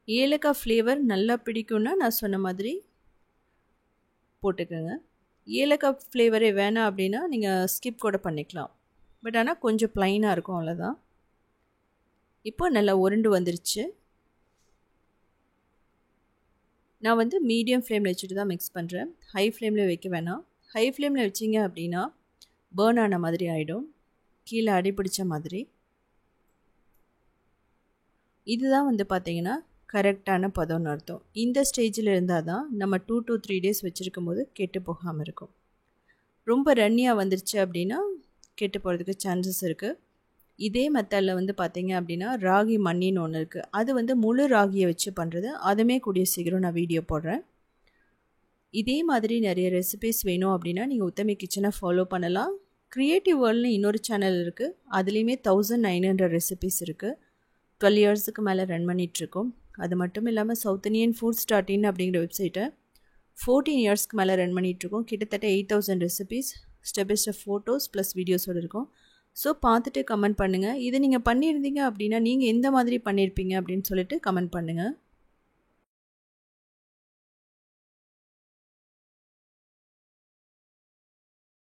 [SPEAKER 1] ஏலக்காய் ஃப்ளேவர் நல்லா பிடிக்கும்னா நான் சொன்ன மாதிரி போட்டுக்கோங்க. ஏலக்காய் ஃப்ளேவரே வேணாம் அப்படின்னா நீங்கள் ஸ்கிப் கூட பண்ணிக்கலாம். பட் ஆனால் கொஞ்சம் ப்ளைனாக இருக்கும், அவ்வளோதான். இப்போ நல்லா உருண்டு வந்துருச்சு. நான் வந்து மீடியம் ஃப்ளேமில் வச்சுட்டு தான் மிக்ஸ் பண்ணுறேன், ஹை ஃப்ளேமில் வைக்க வேணாம். ஹை ஃப்ளேமில் வச்சிங்க அப்படின்னா பேர்ன் ஆன மாதிரி ஆகிடும், கீழே அடிப்பிடிச்ச மாதிரி. இதுதான் வந்து பார்த்திங்கன்னா கரெக்டான பதம்னு அர்த்தம். இந்த ஸ்டேஜில் இருந்தால் தான் நம்ம 2 to 3 டேஸ் வச்சுருக்கும் போது கெட்டு போகாமல் இருக்கும். ரொம்ப ரன்னியாக வந்துருச்சு அப்படின்னா கெட்டு போகிறதுக்கு சான்சஸ் இருக்குது. இதே மெத்தடில் வந்து பார்த்தீங்க அப்படின்னா ராகி மண்ணின்னு ஒன்று இருக்குது. அது வந்து முழு ராகியை வச்சு பண்ணுறது. அதுவுமே கூடிய சீக்கிரம் நான் வீடியோ போடுறேன். இதே மாதிரி நிறைய ரெசிபிஸ் வேணும் அப்படின்னா நீங்கள் உத்தமி கிச்சனை ஃபாலோ பண்ணலாம். க்ரியேட்டிவ் வேர்ல்ட்னு இன்னொரு சேனல் இருக்குது. அதுலேயுமே 1900 ரெசிபிஸ் இருக்குது. 12 இயர்ஸுக்கு மேலே ரன் பண்ணிகிட்ருக்கோம். அது மட்டும் இல்லாமல் southindianfoods.in அப்படிங்கிற வெப்சைட்டை 14 இயர்ஸ்க்கு மேலே ரன் பண்ணிகிட்ருக்கோம். கிட்டத்தட்ட 8000 recipes step by step photos plus வீடியோஸோடு இருக்கும். ஸோ பார்த்துட்டு கமெண்ட் பண்ணுங்கள். இதை நீங்கள் பண்ணியிருந்தீங்க அப்படின்னா நீங்கள் எந்த மாதிரி பண்ணியிருப்பீங்க அப்படின்னு சொல்லிட்டு கமெண்ட் பண்ணுங்கள்.